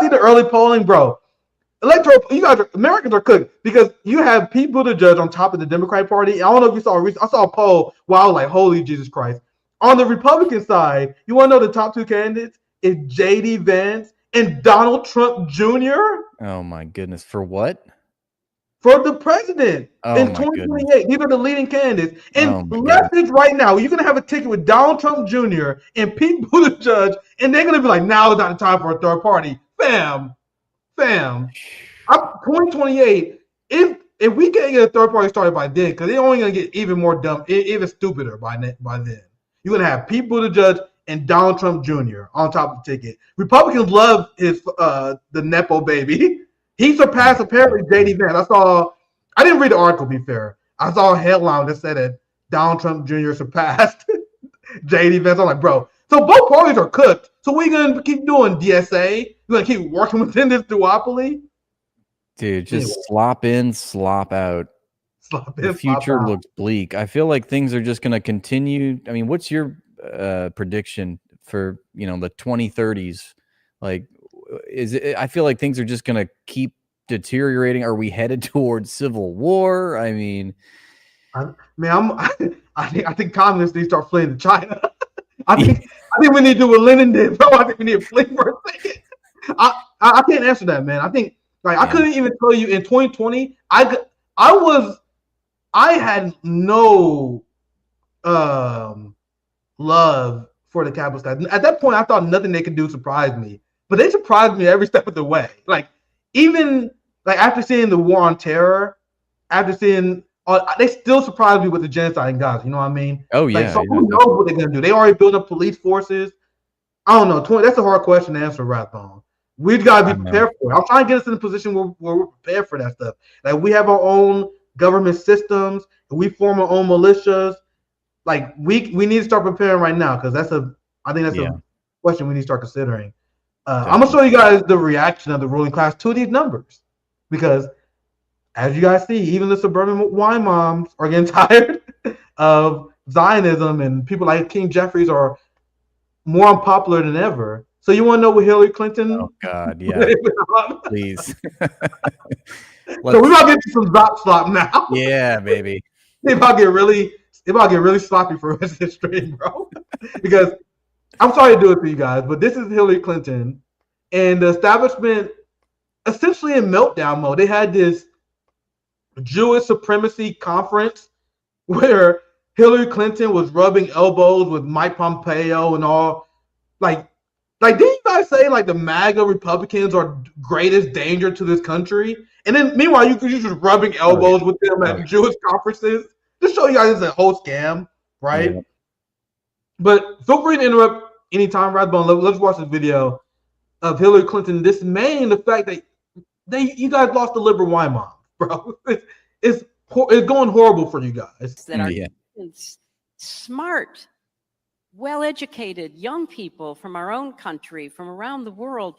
see the early polling, bro. Americans are cooked because you have Pete Buttigieg on top of the Democratic Party. I don't know if you saw I saw a poll where I was like, holy Jesus Christ. On the Republican side, you want to know the top two candidates? It's J.D. Vance and Donald Trump Jr. Oh, my goodness. For what? For the president in 2028. Goodness. These are the leading candidates. And leftists right now, you're going to have a ticket with Donald Trump Jr. and Pete Buttigieg, and they're going to be like, now is not the time for a third party. Fam. 2028, if we can't get a third party started by then, because they're only going to get even more dumb, even stupider by then. You're going to have Pete Buttigieg and Donald Trump Jr. on top of the ticket. Republicans love the Nepo baby. He surpassed apparently J.D. Vance. I didn't read the article, to be fair. I saw a headline that said that Donald Trump Jr. surpassed J.D. Vance. I'm like, bro, so both parties are cooked. So what are you going to keep doing, DSA? You're going to keep working within this duopoly? Dude, just slop in, slop out. The future looks bleak. I feel like things are just going to continue. I mean, what's your prediction for, the 2030s? Like, I feel like things are just going to keep deteriorating. Are we headed towards civil war? I mean, I think communists need to start fleeing to China. I think we need to do what Lenin did, bro. I think we need to flee for a second. I can't answer that, man. I think I couldn't even tell you in 2020. I had no love for the capitalist guys. At that point, I thought nothing they could do surprised me, but they surprised me every step of the way. Even after seeing the war on terror, after seeing. They still surprised me with the genocide in Gaza. You know what I mean? Oh, yeah. So who knows what they're going to do? They already built up police forces. I don't know. That's a hard question to answer, Rathbone. We've got to be prepared for it. I'm trying to get us in a position where we're prepared for that stuff. We have our own government systems. And we form our own militias. We need to start preparing right now because I think that's a question we need to start considering. I'm going to show you guys the reaction of the ruling class to these numbers because as you guys see, even the suburban wine moms are getting tired of Zionism, and people like King Jeffries are more unpopular than ever. So you want to know what Hillary Clinton? Oh God, yeah, please. So we're about to get to some slop now. Yeah, baby. They about to get really sloppy for the rest of the stream, bro. Because I'm sorry to do it to you guys, but this is Hillary Clinton, and the establishment essentially in meltdown mode. They had this Jewish supremacy conference where Hillary Clinton was rubbing elbows with Mike Pompeo and all. Didn't you guys say the MAGA Republicans are greatest danger to this country? And then meanwhile, you're just rubbing elbows with them at Jewish conferences. Just show you guys it's a whole scam, right? Yeah. But feel free to interrupt anytime, Rathbone. Let's watch this video of Hillary Clinton dismaying the fact that you guys lost the liberal wine mom. Bro, it's going horrible for you guys. That are smart, well-educated young people from our own country, from around the world.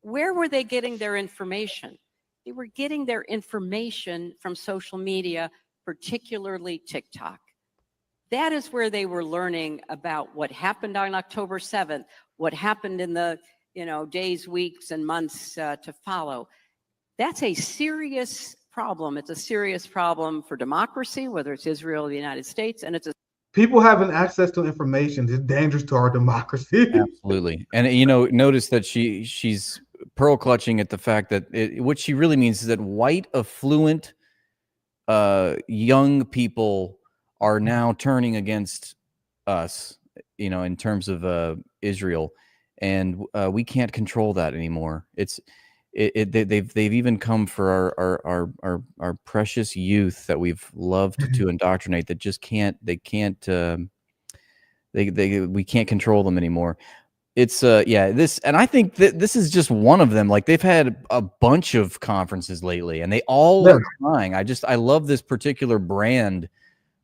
Where were they getting their information? They were getting their information from social media, particularly TikTok. That is where they were learning about what happened on October 7th, what happened in the days, weeks, and months to follow. That's a serious problem. It's a serious problem for democracy, whether it's Israel or the United States, and it's a People having access to information is dangerous to our democracy. Absolutely. And notice that she's pearl clutching at the fact that what she really means is that white, affluent, young people are now turning against us, in terms of Israel, and we can't control that anymore. They've even come for our precious youth that we've loved to indoctrinate, that just we can't control them anymore. It's and I think that this is just one of them. Like, they've had a bunch of conferences lately, and they all are trying. I love this particular brand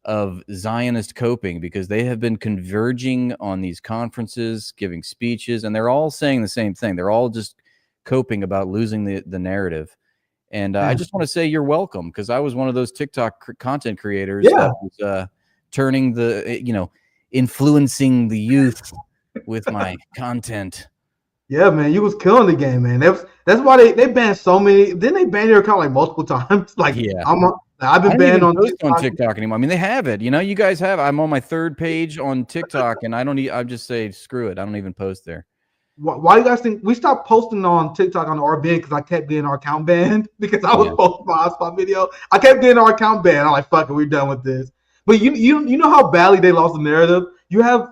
of Zionist coping, because they have been converging on these conferences, giving speeches, and they're all saying the same thing. They're all just coping about losing the narrative. And I just want to say you're welcome, because I was one of those TikTok content creators that was turning influencing the youth with my content. Yeah, man, you was killing the game, man. That's why they banned so many. Didn't they ban your account like multiple times? Like, yeah, I've been banned on TikTok anymore. I mean, they have it. You guys have. I'm on my 3rd page on TikTok, and I just say screw it. I don't even post there. Why you guys think we stopped posting on TikTok on RBN? Because I kept getting our account banned because I was posting my hotspot video. I kept getting our account banned. I'm like, fuck it, we're done with this. But you know how badly they lost the narrative. You have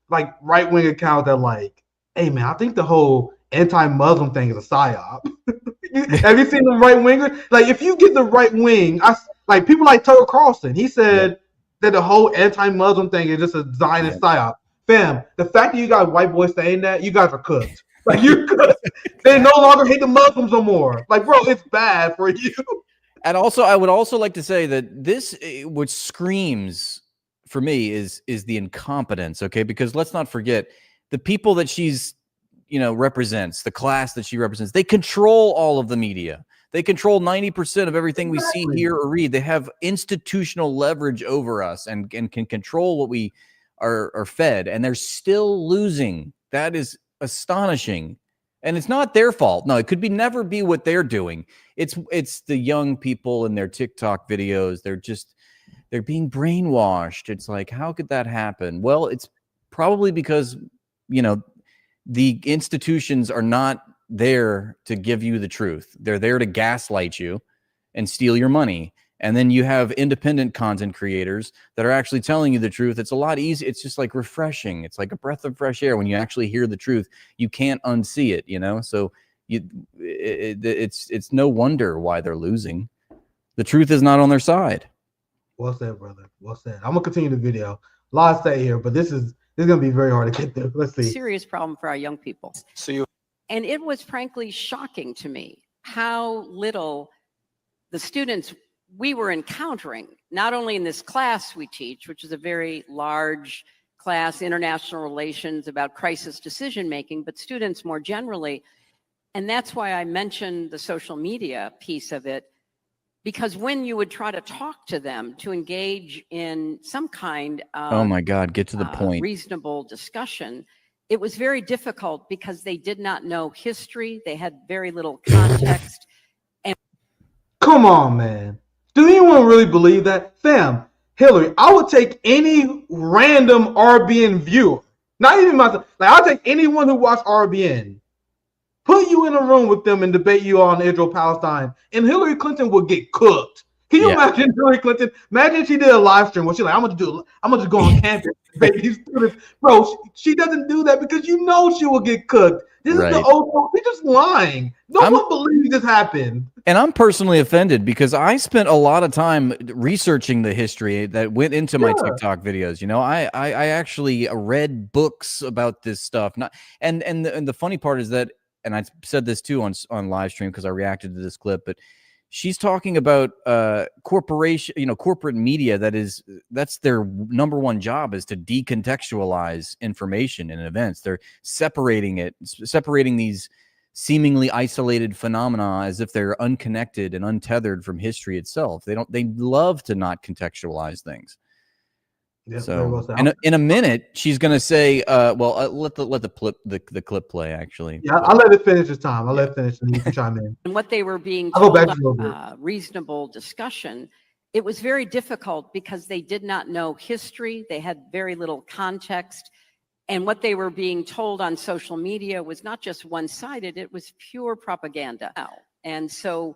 like right-wing account that like, hey man, I think the whole anti-Muslim thing is a psyop. Have you seen them right-wingers? Like, if you get the right wing, like people like Tucker Carlson, he said that the whole anti-Muslim thing is just a Zionist psyop. Fam, the fact that you got white boys saying that, you guys are cooked. Like, you're cooked. They no longer hate the Muslims no more. Like, bro, it's bad for you. And also, I would also like to say that this, which screams for me, is the incompetence. Okay, because let's not forget the people that she's represents, the class that she represents. They control all of the media. They control 90% of everything we see, hear, or read. They have institutional leverage over us and can control what we are fed, and they're still losing. That is astonishing. And it's not their fault. No, it could never be what they're doing. It's the young people in their TikTok videos. They're being brainwashed. It's like, how could that happen? Well, it's probably because, the institutions are not there to give you the truth. They're there to gaslight you and steal your money. And then you have independent content creators that are actually telling you the truth. It's a lot easier. It's just like refreshing. It's like a breath of fresh air when you actually hear the truth. You can't unsee it, So it's no wonder why they're losing. The truth is not on their side. Well said, brother. Well said. I'm gonna continue the video. A lot to say here, but this is gonna be very hard to get through. Let's see. Serious problem for our young people. And it was frankly shocking to me how little the students we were encountering, not only in this class we teach, which is a very large class, international relations about crisis decision making, but students more generally. And that's why I mentioned the social media piece of it, because when you would try to talk to them to engage in some kind of oh my God, get to the point, reasonable discussion, it was very difficult because they did not know history. They had very little context. And come on, man. Do anyone really believe that? Fam, Hillary, I would take any random RBN viewer, not even myself. Like, I'll take anyone who watched RBN, put you in a room with them and debate you on Israel-Palestine, and Hillary Clinton would get cooked. Can you imagine Hillary Clinton? Imagine she did a live stream where she's like, I'm gonna just go on campus and debate these students. Bro, she doesn't do that because she will get cooked. This is the old, she's just lying. No one believes this happened. And I'm personally offended because I spent a lot of time researching the history that went into my TikTok videos. I actually read books about this stuff. And the funny part is that, and I said this too on live stream because I reacted to this clip, but she's talking about corporate media. That's their number one job, is to decontextualize information and events. They're separating these seemingly isolated phenomena as if they're unconnected and untethered from history itself. They love to not contextualize things. Yeah, very So well said. in a minute, she's gonna say, let the clip play actually. Yeah, I'll let it finish this time. I'll let it finish, and you can chime in. And what they were being I'll go told back to a little bit. reasonable discussion, it was very difficult because they did not know history. They had very little context. And what they were being told on social media was not just one-sided, it was pure propaganda. And so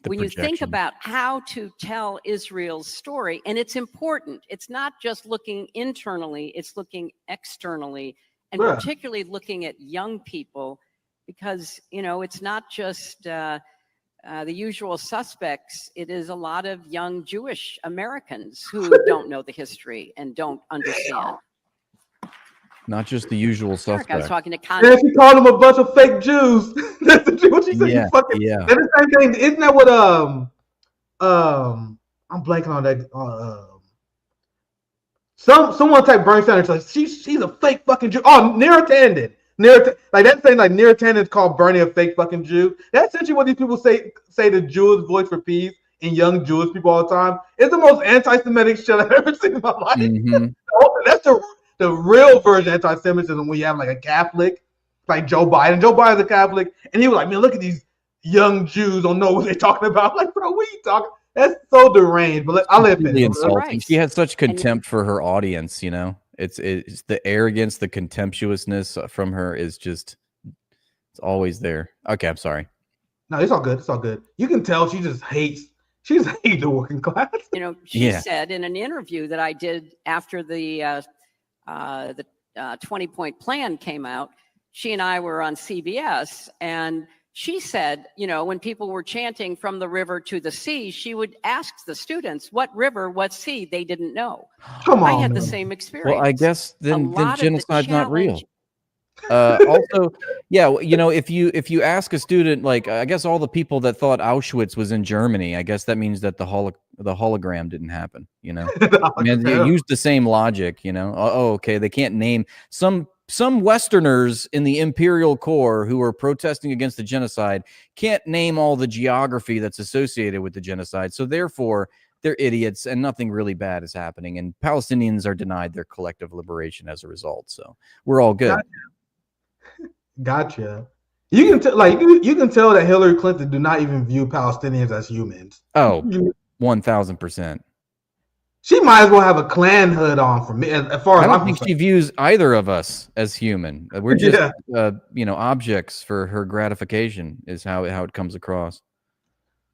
when you think about how to tell Israel's story, and it's important, it's not just looking internally, it's looking externally, and particularly looking at young people, because, you know, it's not just the usual suspects. It is a lot of young Jewish Americans who don't know the history and don't understand. Not just the usual suspects. I was talking to Yeah, she called them a bunch of fake Jews. That's what she said. Yeah, yeah. That's the same thing. Isn't that what I'm blanking on that. Someone typed Bernie Sanders like she's a fake fucking Jew. Oh, Neera Tanden. Like that's saying like Neera Tanden called Bernie a fake fucking Jew. That's essentially what these people say the Jewish voice for peace and young Jewish people all the time. It's the most anti-Semitic shit I've ever seen in my life. Mm-hmm. That's the real version of anti-Semitism when you have like a Catholic, like Joe Biden. Joe Biden's a Catholic, and he was like, man, look at these young Jews don't know what they're talking about. I'm like, bro, what are you talking? That's so deranged. But I'll let it insulting. Right. She has such contempt for her audience, you know. It's the arrogance, the contemptuousness from her is just, it's always there. Okay, I'm sorry. No, it's all good. It's all good. You can tell she just hates the working class. You know, she said in an interview that I did after the 20-point plan came out, she and I were on CBS, and she said, you know, when people were chanting from the river to the sea, she would ask the students, what river, what sea? They didn't know. Come on, I had the same experience. Well, I guess then genocide's not real. Also, yeah, you know, if you ask a student, like, I guess all the people that thought Auschwitz was in Germany, I guess that means that the hologram didn't happen, you know. I mean, they used the same logic, you know. Oh, okay, they can't name some Westerners in the Imperial Corps who are protesting against the genocide can't name all the geography that's associated with the genocide, so therefore they're idiots and nothing really bad is happening, and Palestinians are denied their collective liberation as a result. So we're all good. Gotcha. You can tell, like you can tell that Hillary Clinton do not even view Palestinians as humans. Oh, 1,000%. She might as well have a Klan hood on for me. As far as I don't think she views either of us as human. We're just, you know, objects for her gratification. Is how it comes across.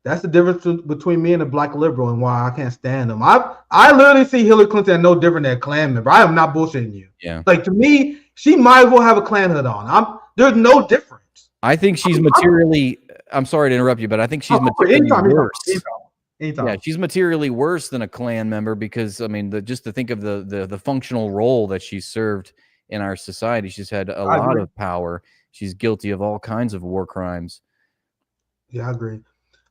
That's the difference between me and a black liberal, and why I can't stand them. I literally see Hillary Clinton no different than a Klan member. I am not bullshitting you. Yeah. Like, to me, she might as well have a Klan hood on. There's no difference. I think she's materially. I'm sorry to interrupt you, but I think she's materially worse. Anytime. Yeah, she's materially worse than a Klan member because, I mean, just to think of the functional role that she's served in our society, she's had a lot of power. She's guilty of all kinds of war crimes. Yeah, I agree.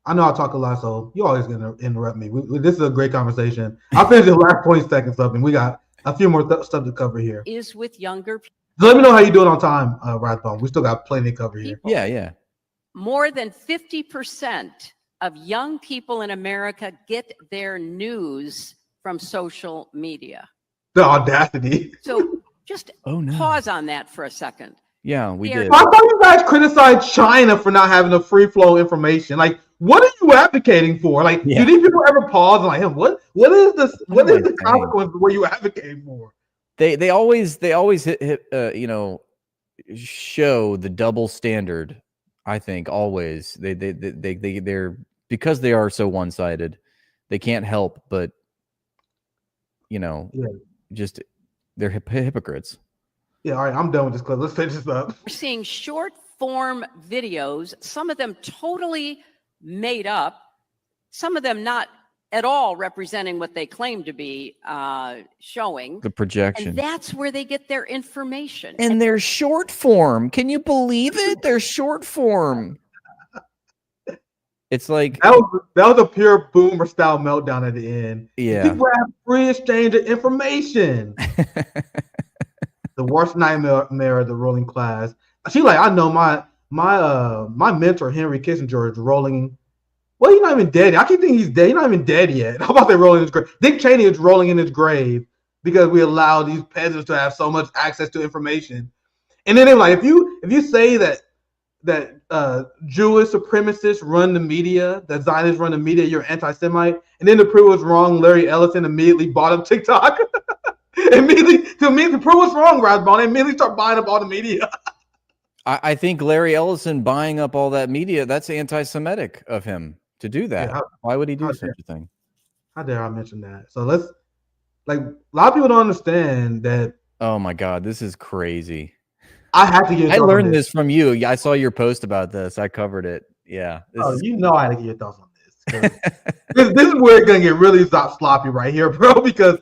I know I talk a lot, so you always gonna interrupt me. This is a great conversation. I'll finish the last 20 seconds up, and we got a few more stuff to cover here. Is with younger people. So let me know how you're doing on time, Rathbone. We still got plenty to cover here. Yeah. More than 50% of young people in America get their news from social media. The audacity. So just pause on that for a second. Yeah, we did. I thought you guys criticized China for not having a free flow information. Like, what are you advocating for? Like, do these people ever pause and like, what is this? What is the consequence of what you advocating for? They always hit you know, show the double standard. I think always they're because they are so one-sided, they can't help but, you know, just they're hypocrites. Yeah, all right, I'm done with this clip. Let's finish this up. We're seeing short form videos, some of them totally made up, some of them not at all representing what they claim to be showing. The projection. And that's where they get their information. And they're short form. Can you believe it? They're short form. It's like that was a pure boomer style meltdown at the end. Yeah. People have free exchange of information. The worst nightmare of the ruling class. She like, I know my mentor Henry Kissinger is rolling. Well, he's not even dead. I keep thinking he's dead. He's not even dead yet. How about they rolling in his grave? Dick Cheney is rolling in his grave. because we allow these peasants to have so much access to information. And then they're like, if you say that Jewish supremacists run the media, that Zionists run the media, you're anti-Semite, and then to prove us wrong, Larry Ellison immediately bought up TikTok. To prove us wrong, Rathbone, they immediately start buying up all the media. I think Larry Ellison buying up all that media, that's anti-Semitic of him to do that. Yeah, Why would he do such a thing? How dare I mention that? So a lot of people don't understand that. Oh my God, this is crazy. I have to get. I learned this from you. I saw your post about this. I covered it. Yeah. You know I had to get your thoughts on this. This is where it's gonna get really sloppy right here, bro. Because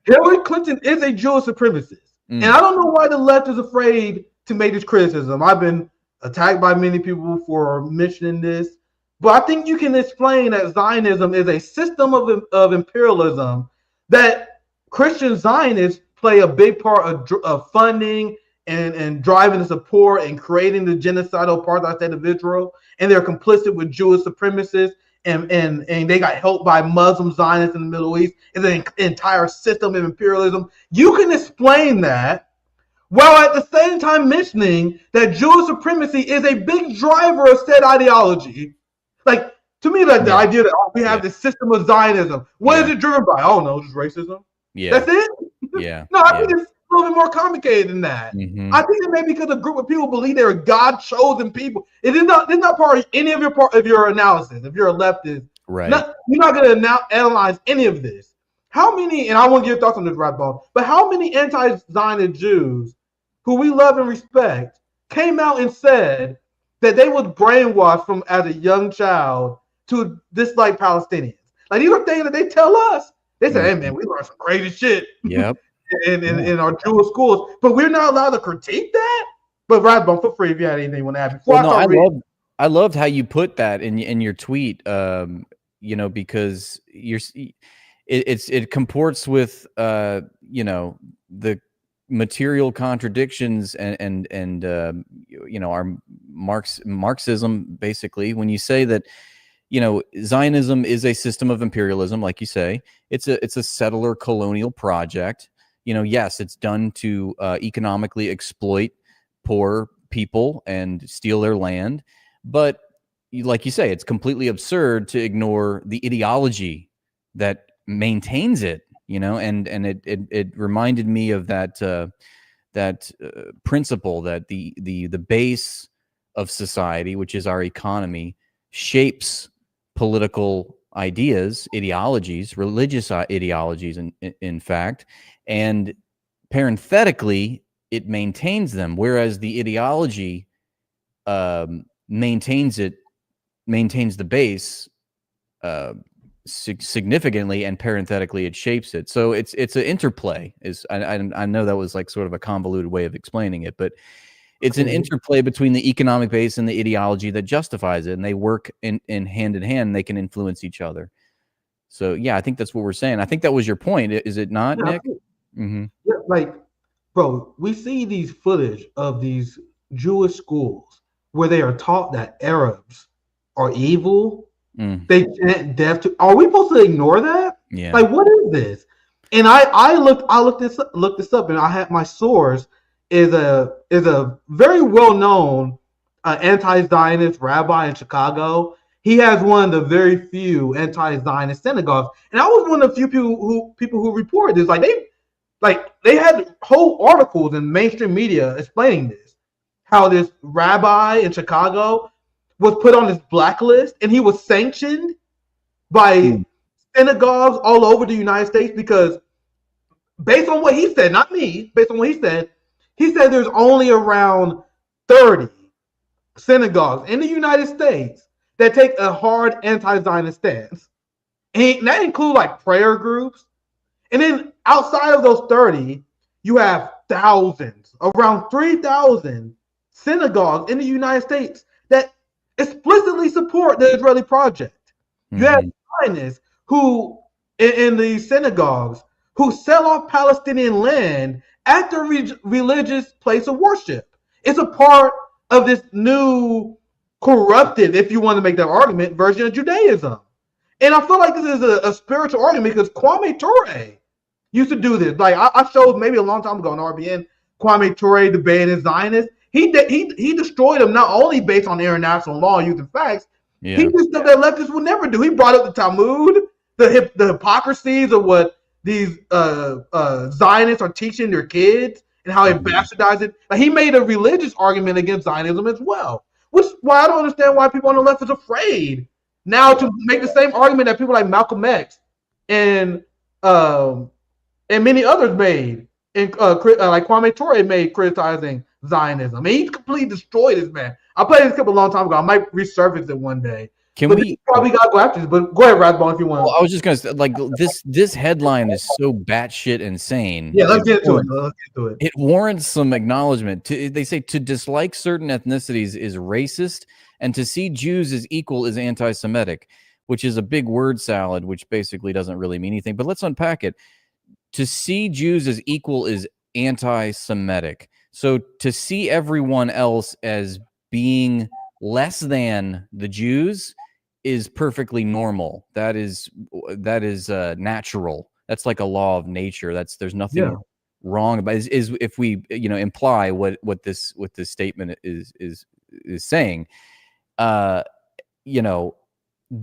Hillary Clinton is a Jewish supremacist, and I don't know why the left is afraid to make this criticism. I've been attacked by many people for mentioning this, but I think you can explain that Zionism is a system of imperialism that Christian Zionists play a big part of funding and driving the support and creating the genocidal apartheid state of Israel, and they're complicit with Jewish supremacists, and they got helped by Muslim Zionists in the Middle East. It's an entire system of imperialism. You can explain that while at the same time mentioning that Jewish supremacy is a big driver of said ideology. Like, to me, like the idea that we have this system of Zionism. What is it driven by? I don't know, just racism. Yeah. That's it? Yeah. No, I think it's a little bit more complicated than that. Mm-hmm. I think it may be because a group of people believe they're God-chosen people. It is not part of any of your analysis. If you're a leftist, right? You're not going to analyze any of this. How many? And I want to get your thoughts on this, Rathbone. But how many anti-Zionist Jews who we love and respect came out and said that they was brainwashed from as a young child to dislike Palestinians? Like, these are things that they tell us. They say, "Hey, man, we learned some crazy shit." Yep. In our Jewish schools, but we're not allowed to critique that. But Rathbone, feel free if you had anything you want to add. I loved how you put that in your tweet. Because it comports with the material contradictions and our Marxism, basically, when you say that Zionism is a system of imperialism, like you say. It's a settler colonial project. Yes, it's done to economically exploit poor people and steal their land. But like you say, it's completely absurd to ignore the ideology that maintains it, and it reminded me of that principle that the base of society, which is our economy, shapes political ideas, ideologies, religious ideologies, in fact, and parenthetically, it maintains them, whereas the ideology maintains the base significantly, and parenthetically, it shapes it. So it's an interplay. I know that was like sort of a convoluted way of explaining it, but it's an interplay between the economic base and the ideology that justifies it, and they work in hand in hand. And they can influence each other. So yeah, I think that's what we're saying. I think that was your point, is it not, Nick? Mm-hmm. Yeah, like, bro, we see these footage of these Jewish schools where they are taught that Arabs are evil. They chant death to. Are we supposed to ignore that? Yeah. Like, what is this? And I looked this up, and I had my source is a very well known anti-Zionist rabbi in Chicago. He has one of the very few anti-Zionist synagogues, and I was one of the few people who reported this. They had whole articles in mainstream media explaining this, how this rabbi in Chicago was put on this blacklist, and he was sanctioned by synagogues all over the United States because, based on what he said, not me, based on what he said there's only around 30 synagogues in the United States that take a hard anti-Zionist stance. And that includes like prayer groups. And then outside of those 30, you have thousands, around 3,000 synagogues in the United States that explicitly support the Israeli project. You have Zionists who, in these synagogues, who sell off Palestinian land at their religious place of worship. It's a part of this new corrupted, if you want to make that argument, version of Judaism. And I feel like this is a spiritual argument because Kwame Ture used to do this. Like I showed maybe a long time ago on RBN, Kwame Ture debated Zionists. He destroyed them not only based on international law using facts. Yeah. He did stuff that leftists would never do. He brought up the Talmud, the hypocrisies of what these Zionists are teaching their kids and how it bastardized it. Like, he made a religious argument against Zionism as well. Which why I don't understand why people on the left is afraid now to make the same argument that people like Malcolm X and many others made, and like Kwame Ture made criticizing Zionism. I mean, he completely destroyed this man. I played this clip a long time ago. I might resurface it one day. But we probably got to go after this? But go ahead, Rathbone, if you want. Well, I was just gonna say, like, this headline is so batshit insane. Yeah, let's get to it. It warrants some acknowledgement. They say to dislike certain ethnicities is racist, and to see Jews as equal is anti-Semitic, which is a big word salad, which basically doesn't really mean anything. But let's unpack it. To see Jews as equal is anti-Semitic. So to see everyone else as being less than the Jews is perfectly normal. That is natural. That's like a law of nature. There's nothing wrong about it. Is if we imply what this statement is saying.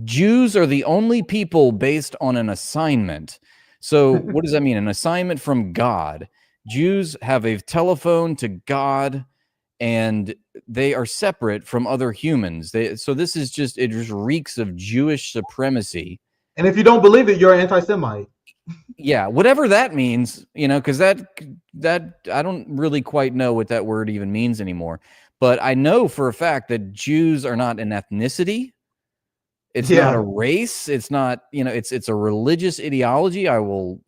Jews are the only people based on an assignment. So what does that mean? An assignment from God. Jews have a telephone to God, and they are separate from other humans. So this is it just reeks of Jewish supremacy. And if you don't believe it, you're an anti-Semite. Yeah, whatever that means, because that I don't really quite know what that word even means anymore. But I know for a fact that Jews are not an ethnicity. It's not a race. It's not, it's a religious ideology. I will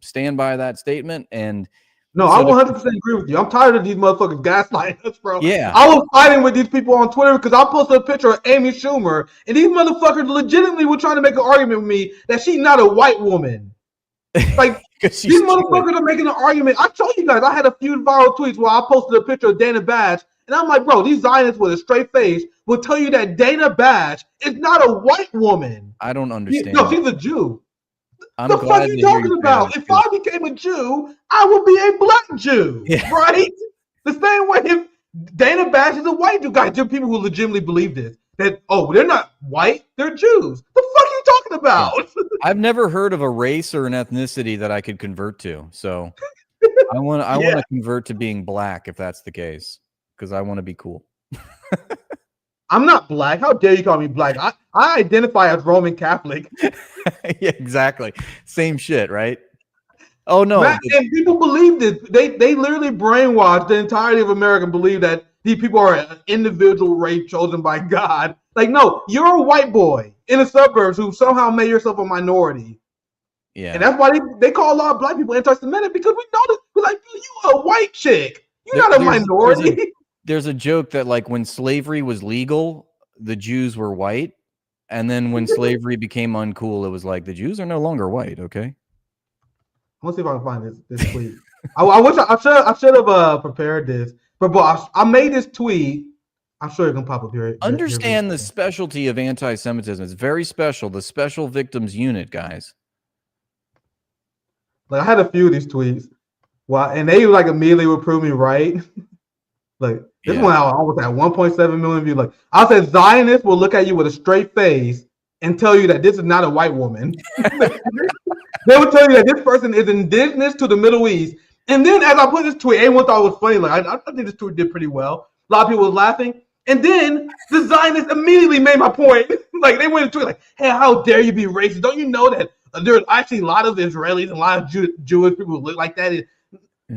stand by that statement. And no, I 100% agree with you. I'm tired of these motherfuckers gaslighting us, bro. Yeah. I was fighting with these people on Twitter because I posted a picture of Amy Schumer, and these motherfuckers legitimately were trying to make an argument with me that she's not a white woman. Like, these motherfuckers are making an argument. I told you guys, I had a few viral tweets where I posted a picture of Dana Bash, and I'm like, bro, these Zionists with a straight face will tell you that Dana Bash is not a white woman. I don't understand. No, she's a Jew. I'm the fuck are you talking about? If I became a Jew, I would be a black Jew, right? The same way if Dana Bash is a white Jew. Guys, there are people who legitimately believe this. That, they're not white, they're Jews. The fuck are you talking about? I've never heard of a race or an ethnicity that I could convert to. So I want to convert to being black if that's the case, because I want to be cool. I'm not black. How dare you call me black? I identify as Roman Catholic. Yeah, exactly. Same shit, right? Oh no. And people believe this. They literally brainwashed the entirety of America and believe that these people are an individual race chosen by God. Like, no, you're a white boy in the suburbs who somehow made yourself a minority. Yeah. And that's why they call a lot of black people anti-Semitic, because we know this. We're like, you a white chick. You're not a minority. There's a joke that, like, when slavery was legal, the Jews were white. And then when slavery became uncool, it was like, the Jews are no longer white, okay? Let's see if I can find this tweet. I wish I should have prepared this. But I made this tweet. I'm sure it can pop up here. Understand the specialty of anti-Semitism. It's very special. The Special Victims Unit, guys. Like, I had a few of these tweets. Well, and they like immediately would prove me right. Like, this one I almost had 1.7 million views. Like, I said, Zionists will look at you with a straight face and tell you that this is not a white woman. They will tell you that this person is indigenous to the Middle East. And then as I put this tweet, everyone thought it was funny. Like, I think this tweet did pretty well. A lot of people was laughing. And then the Zionists immediately made my point. Like, they went into it like, hey, how dare you be racist? Don't you know that there's actually a lot of Israelis and a lot of Jewish people who look like that?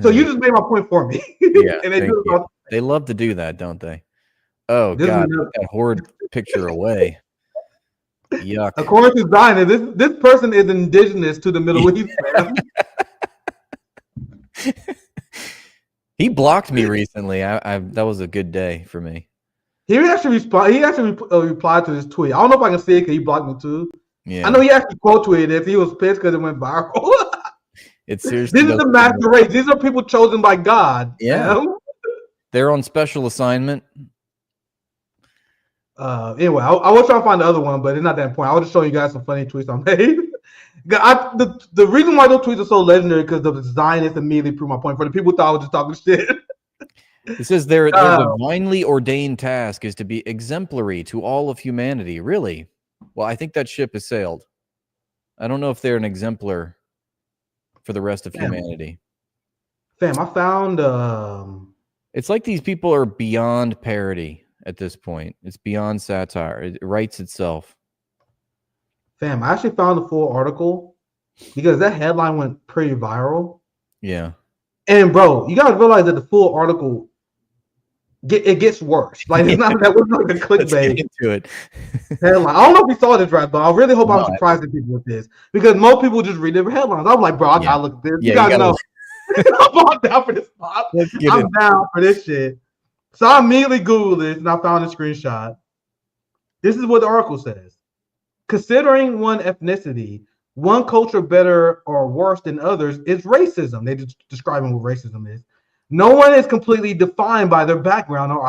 So you just made my point for me. Yeah, and they love to do that, don't they? Oh, God, put that horrid picture away. Yuck. According to Zionists, this person is indigenous to the Middle East. He blocked me recently. That was a good day for me. He actually replied to this tweet. I don't know if I can see it because he blocked me too. Yeah. I know he actually quote tweeted if he was pissed because it went viral. It's seriously. This is the master race. These are people chosen by God. Yeah. You know? They're on special assignment. Anyway, I will try to find the other one, but it's not that important. I will just show you guys some funny tweets I made. The reason why those tweets are so legendary because the Zionists immediately prove my point. For the people who thought I was just talking shit. It says their divinely ordained task is to be exemplary to all of humanity. Really? Well, I think that ship has sailed. I don't know if they're an exemplar for the rest of humanity. Fam, I found it's like these people are beyond parody at this point. It's beyond satire. It writes itself. Fam, I actually found the full article because that headline went pretty viral. Yeah. And bro, you gotta realize that the full article it gets worse. Like it's not that was like a clickbait into it. headline. I don't know if you saw this, right? But I really hope I'm surprising people with this because most people just read different headlines. I'm like, bro, I gotta look at this. You guys know I'm down for this pop. I'm down for this shit. So I immediately Googled this and I found a screenshot. This is what the article says. Considering one ethnicity, one culture better or worse than others is racism. They're just describing what racism is. No one is completely defined by their background or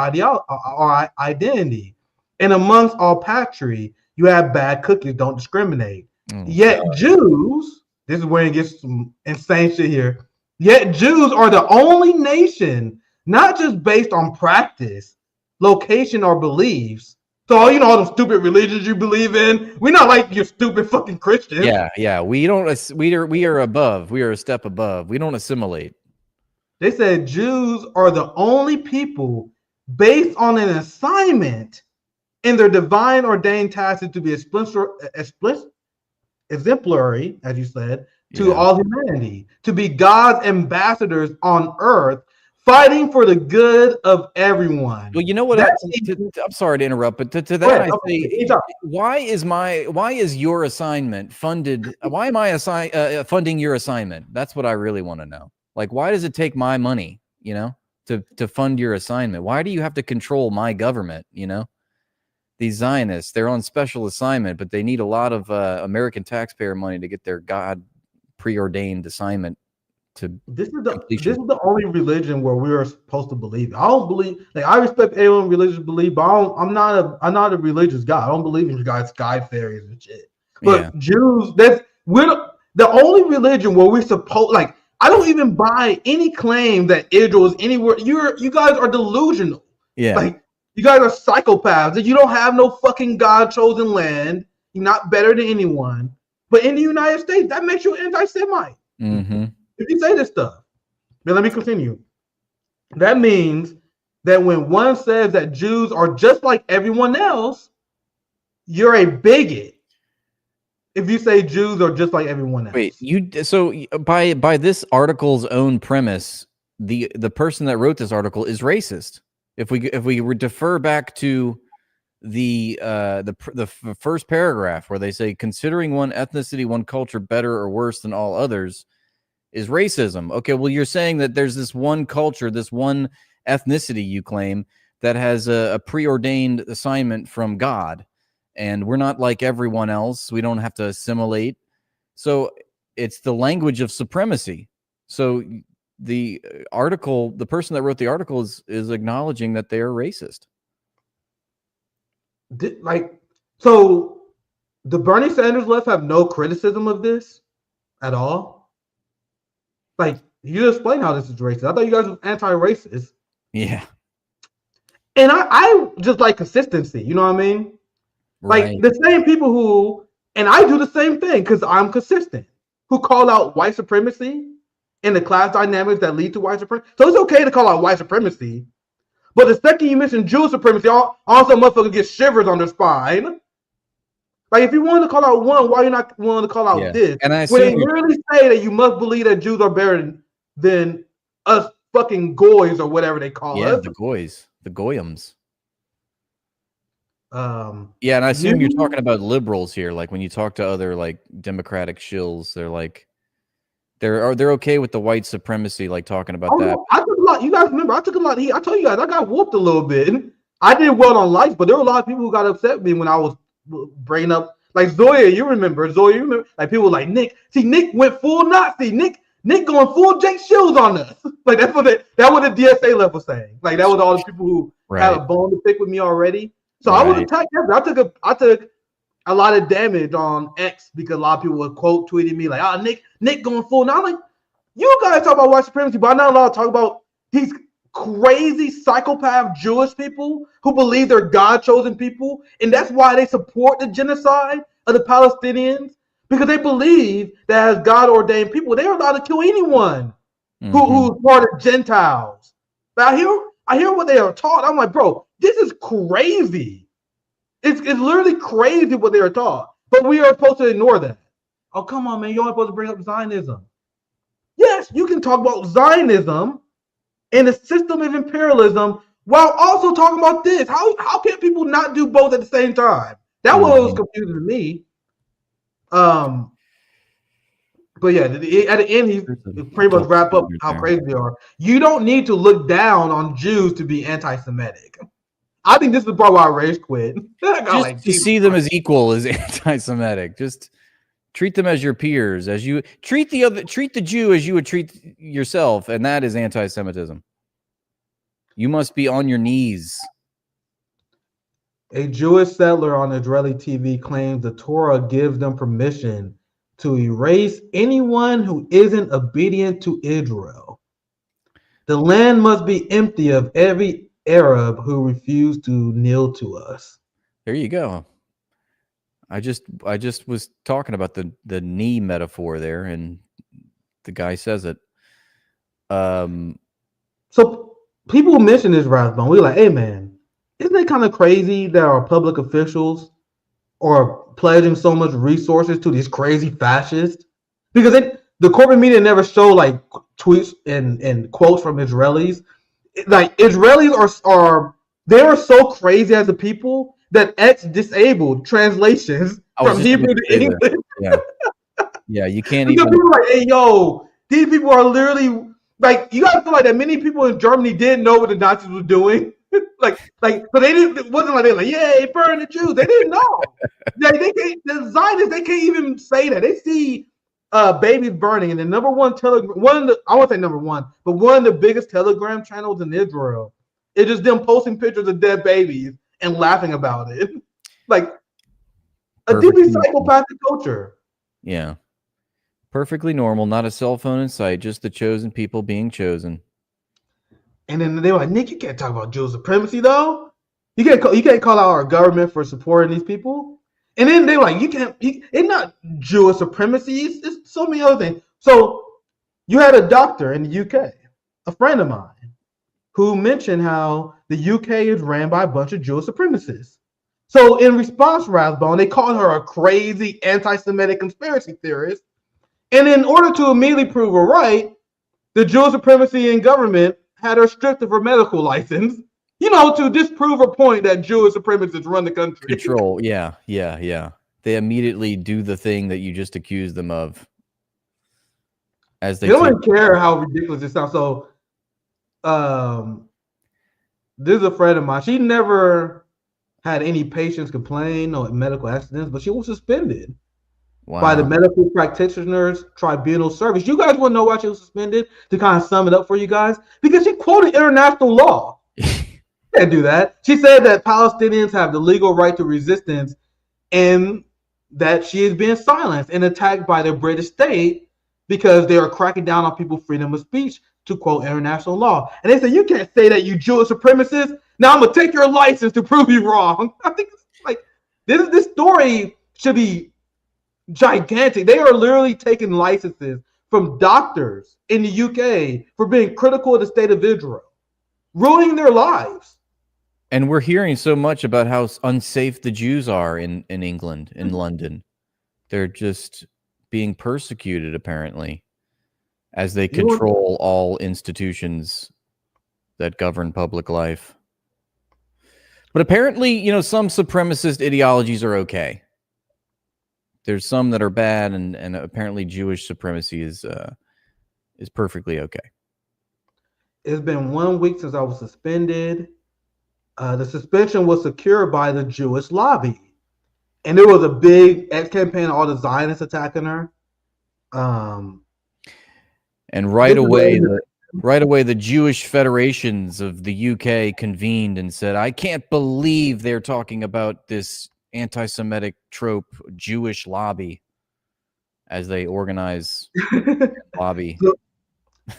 identity. And amongst all patry, you have bad cookies, don't discriminate. Yet Jews, this is where it gets some insane shit here. Yet Jews are the only nation, not just based on practice, location, or beliefs. So, all them stupid religions you believe in, we're not like your stupid fucking Christians. Yeah. We are above. We are a step above. We don't assimilate. They said Jews are the only people based on an assignment in their divine ordained task to be exemplary, as you said, to all humanity, to be God's ambassadors on earth, fighting for the good of everyone. Well, you know what? I'm sorry to interrupt, but to that I say, why is your assignment funded? Why am I funding your assignment? That's what I really want to know. Like, why does it take my money, to fund your assignment? Why do you have to control my government? These Zionists, they're on special assignment, but they need a lot of American taxpayer money to get their God preordained assignment to this is the only religion where we are supposed to believe. I don't believe, like, I respect everyone religious belief, but I'm not a religious guy. I don't believe in sky fairies and shit. But Jews, we're the only religion where we're supposed, like, I don't even buy any claim that Israel is anywhere. You guys are delusional. Yeah. Like, you guys are psychopaths. That you don't have no fucking God-chosen land. You're not better than anyone. But in the United States, that makes you an anti-Semite. Mm-hmm. If you say this stuff. But let me continue. That means that when one says that Jews are just like everyone else, you're a bigot. If you say Jews are just like everyone else. Wait, so by this article's own premise, the person that wrote this article is racist. If we defer back to the first paragraph where they say considering one ethnicity, one culture better or worse than all others is racism. Okay, well, you're saying that there's this one culture, this one ethnicity you claim that has a preordained assignment from God. And we're not like everyone else. We don't have to assimilate. So it's the language of supremacy. So the article, the person that wrote the article is acknowledging that they are racist. So the Bernie Sanders left have no criticism of this at all? Like, you explain how this is racist. I thought you guys were anti-racist. Yeah. And I just like consistency. You know what I mean? Like the same people who, and I do the same thing because I'm consistent, who call out white supremacy and the class dynamics that lead to white supremacy. So it's okay to call out white supremacy, but the second you mention Jewish supremacy, also motherfuckers get shivers on their spine. Like, if you want to call out one, why are you not willing to call out this? And I when they literally say that you must believe that Jews are better than us fucking goys or whatever they call us. The goys, the goyams. And I assume you're talking about liberals here. Like when you talk to other like Democratic shills, they're like they're okay with the white supremacy, like talking about that. I took a lot. You guys remember I took a lot of heat. I told you guys I got whooped a little bit. I did well on life, but there were a lot of people who got upset with me when I was bringing up, like Zoya. You remember? Like people were like Nick. See, Nick went full Nazi. Nick going full Jake Shields on us. Like that was the DSA left was saying. Like that was all the people who had a bone to pick with me already. So I was attacked. I took a lot of damage on X because a lot of people were quote tweeting me like, "Oh, Nick going full." Now I'm like, you guys talk about white supremacy, but I'm not allowed to talk about these crazy psychopath Jewish people who believe they're God-chosen people, and that's why they support the genocide of the Palestinians, because they believe that as God-ordained people, they're allowed to kill anyone who's part of Gentiles. But I hear what they are taught. I'm like, bro, this is crazy. It's literally crazy what they are taught. But we are supposed to ignore that. Oh, come on, man. You're only supposed to bring up Zionism. Yes, you can talk about Zionism and the system of imperialism while also talking about this. How can people not do both at the same time? That was confusing to me. But yeah, at the end, he pretty much wrap up how crazy they are. You don't need to look down on Jews to be anti-Semitic. I think this is probably why I rage quit. Just to see them as equal is anti-Semitic. Just treat them as your peers, as you treat the Jew as you would treat yourself, and that is anti-Semitism. You must be on your knees. A Jewish settler on Israeli TV claims the Torah gives them permission to erase anyone who isn't obedient to Israel. The land must be empty of every Arab who refused to kneel to us. There you go. I just was talking about the knee metaphor there, and the guy says it. So people mention this Rathbone. We're like, hey man, isn't it kind of crazy that our public officials are pledging so much resources to these crazy fascists? Because the corporate media never show like tweets and quotes from Israelis. Like Israelis are they are so crazy as a people that X disabled translations from Hebrew to English. Yeah, you can't even. People are like, hey, yo, these people are literally like, you gotta feel like that many people in Germany didn't know what the Nazis were doing. like, but they didn't. It wasn't like they're like, yay, burn the Jews. They didn't know. They can't. The Zionists, they can't even say that. They see babies burning, and the number one telegram, I won't say number one, but one of the biggest Telegram channels in Israel, it's just them posting pictures of dead babies and laughing about it, like a deeply psychopathic culture. Yeah, perfectly normal. Not a cell phone in sight. Just the chosen people being chosen. And then they were like, Nick, you can't talk about Jewish supremacy though. You can't call out our government for supporting these people. And then they were like, it's not Jewish supremacy. It's so many other things. So you had a doctor in the UK, a friend of mine, who mentioned how the UK is ran by a bunch of Jewish supremacists. So in response, Rathbone, they called her a crazy anti-Semitic conspiracy theorist. And in order to immediately prove her right, the Jewish supremacy in government had her stripped of her medical license, to disprove her point that Jewish supremacists run the country. Control, yeah. They immediately do the thing that you just accused them of. As they don't care how ridiculous it sounds. So, this is a friend of mine. She never had any patients complain or medical accidents, but she was suspended by the Medical Practitioners Tribunal Service. You guys want to know why she was suspended? To kind of sum it up for you guys, because she quoted international law. Can't do that. She said that Palestinians have the legal right to resistance, and that she is being silenced and attacked by the British state because they are cracking down on people's freedom of speech, to quote international law. And they said, you can't say that, you Jewish supremacist. Now I'm gonna take your license to prove you wrong. I think it's like this story should be gigantic. They are literally taking licenses from doctors in the UK for being critical of the state of Israel, ruining their lives. And we're hearing so much about how unsafe the Jews are in England, in London. They're just being persecuted, apparently, as they control all institutions that govern public life. But apparently, some supremacist ideologies are okay. There's some that are bad, and apparently Jewish supremacy is perfectly okay. It's been 1 week since I was suspended. The suspension was secured by the Jewish lobby, and there was a big campaign of all the Zionists attacking her. And right away, the Jewish federations of the UK convened and said, "I can't believe they're talking about this anti-Semitic trope Jewish lobby as they organize lobby.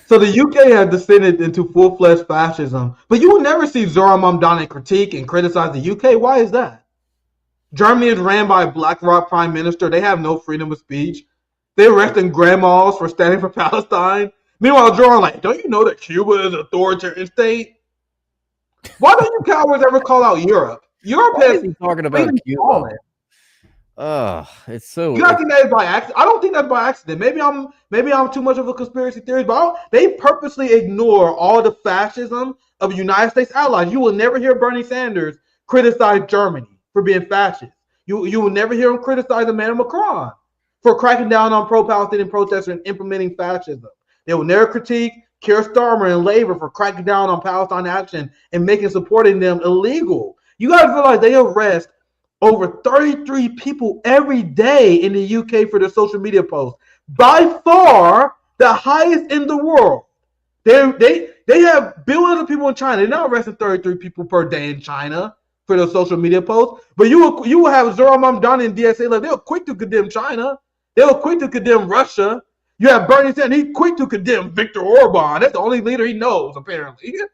So the UK has descended into full-fledged fascism, but you will never see Zohran Mamdani critique and criticize the UK. Why is that? Germany is ran by a BlackRock prime minister. They have no freedom of speech. They're arresting grandmas for standing for Palestine. Meanwhile, Zohran, like, don't you know that Cuba is an authoritarian state? Why don't you cowards ever call out Europe? Europe Why has is he talking about Cuba? It's so. You guys think that is by accident? I don't think that's by accident. Maybe I'm too much of a conspiracy theorist, but they purposely ignore all the fascism of United States allies. You will never hear Bernie Sanders criticize Germany for being fascist. You will never hear him criticize Emmanuel Macron for cracking down on pro-Palestinian protesters and implementing fascism. They will never critique Keir Starmer and Labour for cracking down on Palestine action and making supporting them illegal. You guys realize they arrest over 33 people every day in the UK for their social media posts. By far the highest in the world. They have billions of people in China. They're not arresting 33 people per day in China for their social media posts. But you will have Zohran Mamdani and DSA, like, they were quick to condemn China. They were quick to condemn Russia. You have Bernie Sanders, he's quick to condemn Viktor Orban. That's the only leader he knows, apparently. Yeah.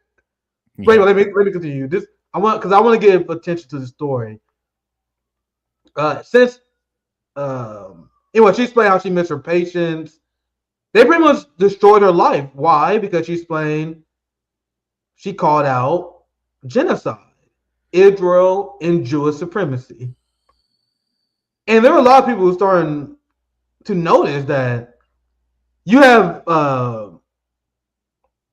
Wait, let me continue. Because I want to give attention to the story. Anyway, she explained how she missed her patients. They pretty much destroyed her life. Why? Because she explained she called out genocide, Israel, and Jewish supremacy. And there were a lot of people who started to notice that you have all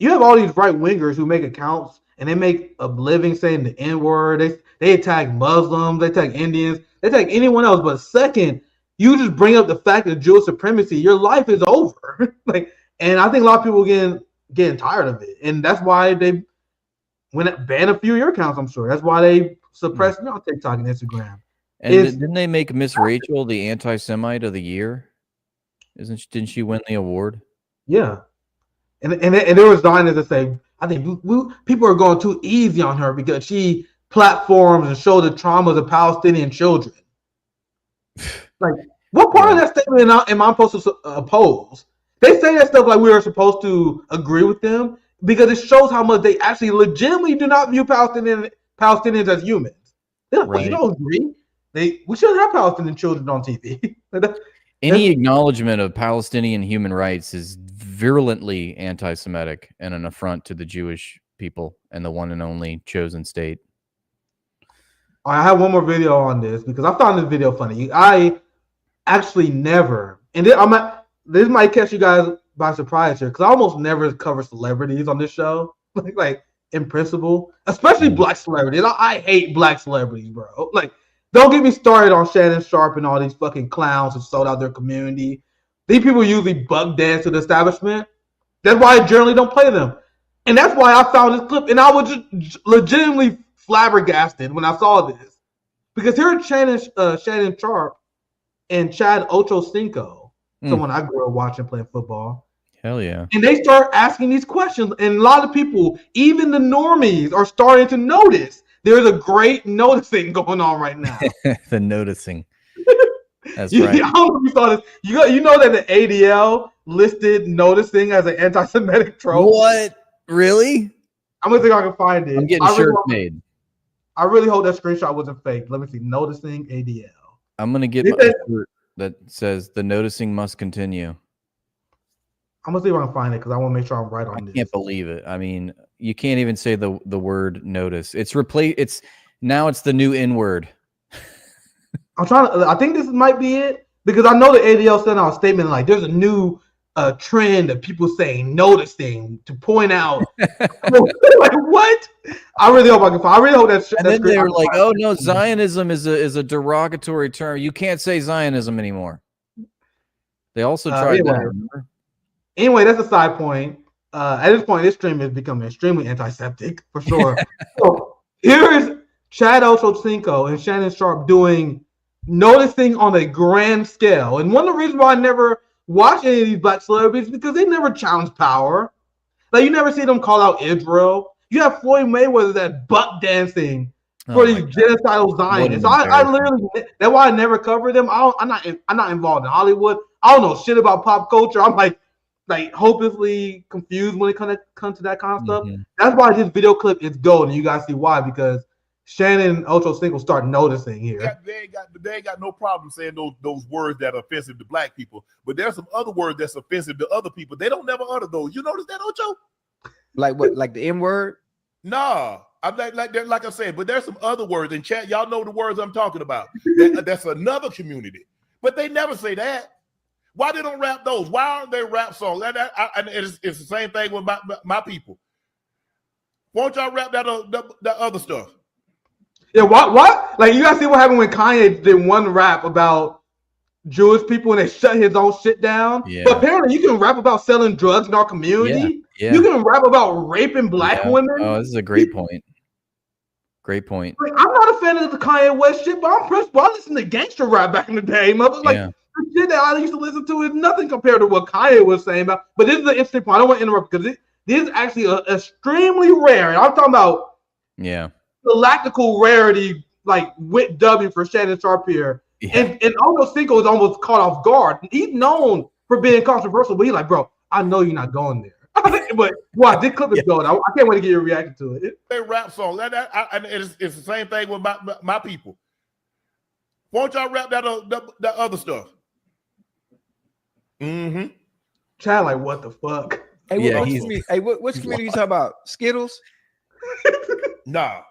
these right wingers who make accounts and they make a living saying the N-word. They attack Muslims, they attack Indians, they attack anyone else. But second, you just bring up the fact of Jewish supremacy, your life is over. And I think a lot of people getting tired of it, and that's why they banned a few of your accounts. I'm sure that's why they suppressed me on TikTok and Instagram. And didn't they make Miss Rachel the anti-Semite of the year? Didn't she win the award? Yeah, and there was Zionists that say, I think people are going too easy on her because she platforms and show the traumas of Palestinian children. Like, what part of that statement am I supposed to oppose? They say that stuff like we are supposed to agree with them because it shows how much they actually legitimately do not view Palestinians as humans. They're like, you don't agree? We shouldn't have Palestinian children on TV. Any acknowledgement of Palestinian human rights is virulently anti-Semitic and an affront to the Jewish people and the one and only chosen state. I have one more video on this because I found this video funny. I actually never, and this might catch you guys by surprise here because I almost never cover celebrities on this show, like in principle, especially black celebrities. I hate black celebrities, bro. Like, don't get me started on Shannon Sharp and all these fucking clowns who sold out their community. These people usually buck dance to the establishment. That's why I generally don't play them. And that's why I found this clip. And I was just legitimately flabbergasted when I saw this. Because here are Shannon Sharp and Chad Ochocinco, someone I grew up watching playing football. Hell yeah. And they start asking these questions. And a lot of people, even the normies, are starting to notice. There's a great noticing going on right now. The noticing. That's right. I don't know if you saw this. You know that the ADL listed noticing as an anti-Semitic trope? What? Really? I'm going to see if I can find it. I'm getting shirts made. I really hope that screenshot wasn't fake. Let me see. Noticing ADL. I'm going to get a shirt that says the noticing must continue. I'm going to see if I can find it because I want to make sure I'm right on this. I can't believe it. I mean, you can't even say the word notice. It's now it's the new N-word. I think this might be it because I know the ADL sent out a statement like there's a new trend of people saying noticing to point out. Like, what? I really hope I can find. I really hope that's. And then they were like, "Oh no, Zionism is a derogatory term. You can't say Zionism anymore." They also tried that. Remember? Anyway, that's a side point. At this point, this stream is becoming extremely antiseptic for sure. So here is Chad Ochocinco and Shannon Sharp doing noticing on a grand scale. And one of the reasons why I never watch any of these black celebrities is because they never challenge power. Like, you never see them call out Israel. You have Floyd Mayweather that buck dancing for Oh these my genocidal What an Zionists. So I embarrassment. literally, that's why I never cover them. I'm not involved in Hollywood. I don't know shit about pop culture. I'm like hopelessly confused when it comes to that kind of stuff. Mhm. That's why this video clip is gold, and you guys see why, because Shannon and Ocho Cinco start noticing here. They ain't got no problem saying those words that are offensive to black people, but there's some other words that's offensive to other people. They don't never utter those. You notice that, Ocho? Like what? Like the N word? Nah, I'm like I said, but there's some other words in chat. Y'all know the words I'm talking about. That's another community, but they never say that. Why they don't rap those? Why aren't they rap songs? It's the same thing with my people. Won't y'all rap that other stuff? Yeah, what? Like, you guys see what happened when Kanye did one rap about Jewish people and they shut his own shit down? Yeah. But apparently you can rap about selling drugs in our community. Yeah. You can rap about raping black Yeah. women. Oh, this is a great point. Great point. Like, I'm not a fan of the Kanye West shit, but I'm pressed. I listened to gangster rap back in the day, mother. Like, Yeah. the shit that I used to listen to is nothing compared to what Kanye was saying about. But this is an interesting point. I don't want to interrupt because this is actually extremely rare. And I'm talking about Yeah. galactical rarity, like with W for Shannon Sharp here. Yeah. And Aldo Cinco is almost caught off guard. He's known for being controversial, but he's like, bro, I know you're not going there. But wow, this clip is going. I can't wait to get your reaction to it. They rap songs. It's the same thing with my people. Won't y'all rap that other stuff? Mm-hmm. Chad, like, what the fuck? Hey, Yeah, which community you talking about? Skittles? Nah,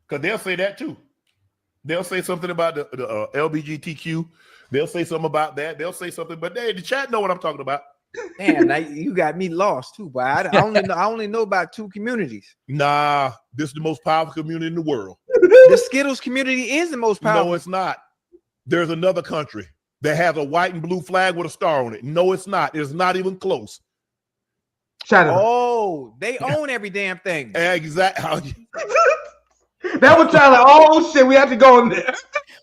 because they'll say that too. They'll say something about the LGBTQ. They'll say something about that. They'll say something, but the chat know what I'm talking about. Damn, now you got me lost too, boy. I only know about two communities. Nah, this is the most powerful community in the world. The Skittles community is the most powerful. No, it's not. There's another country that has a white and blue flag with a star on it. No, it's not. It's not even close. Chad, Oh, they own every damn thing. Exactly. that was Chad, like, oh shit, we have to go in there.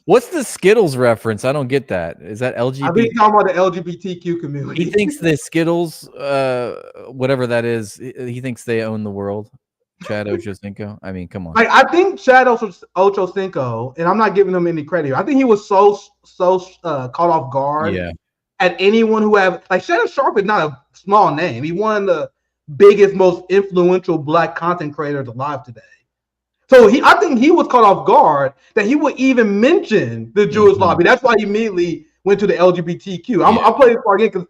What's the Skittles reference? I don't get that. Is that I think LGBT? he's talking about the LGBTQ community. He thinks the Skittles, whatever that is, he thinks they own the world. Chad Ochocinco. I mean, come on. Like, I think Chad Ochocinco, and I'm not giving him any credit. I think he was so caught off guard. Yeah. At anyone who have like Shannon Sharp is not a small name. He's one of the biggest, most influential black content creators alive today. So I think he was caught off guard that he would even mention the Jewish lobby. That's why he immediately went to the LGBTQ. I'll play this part again because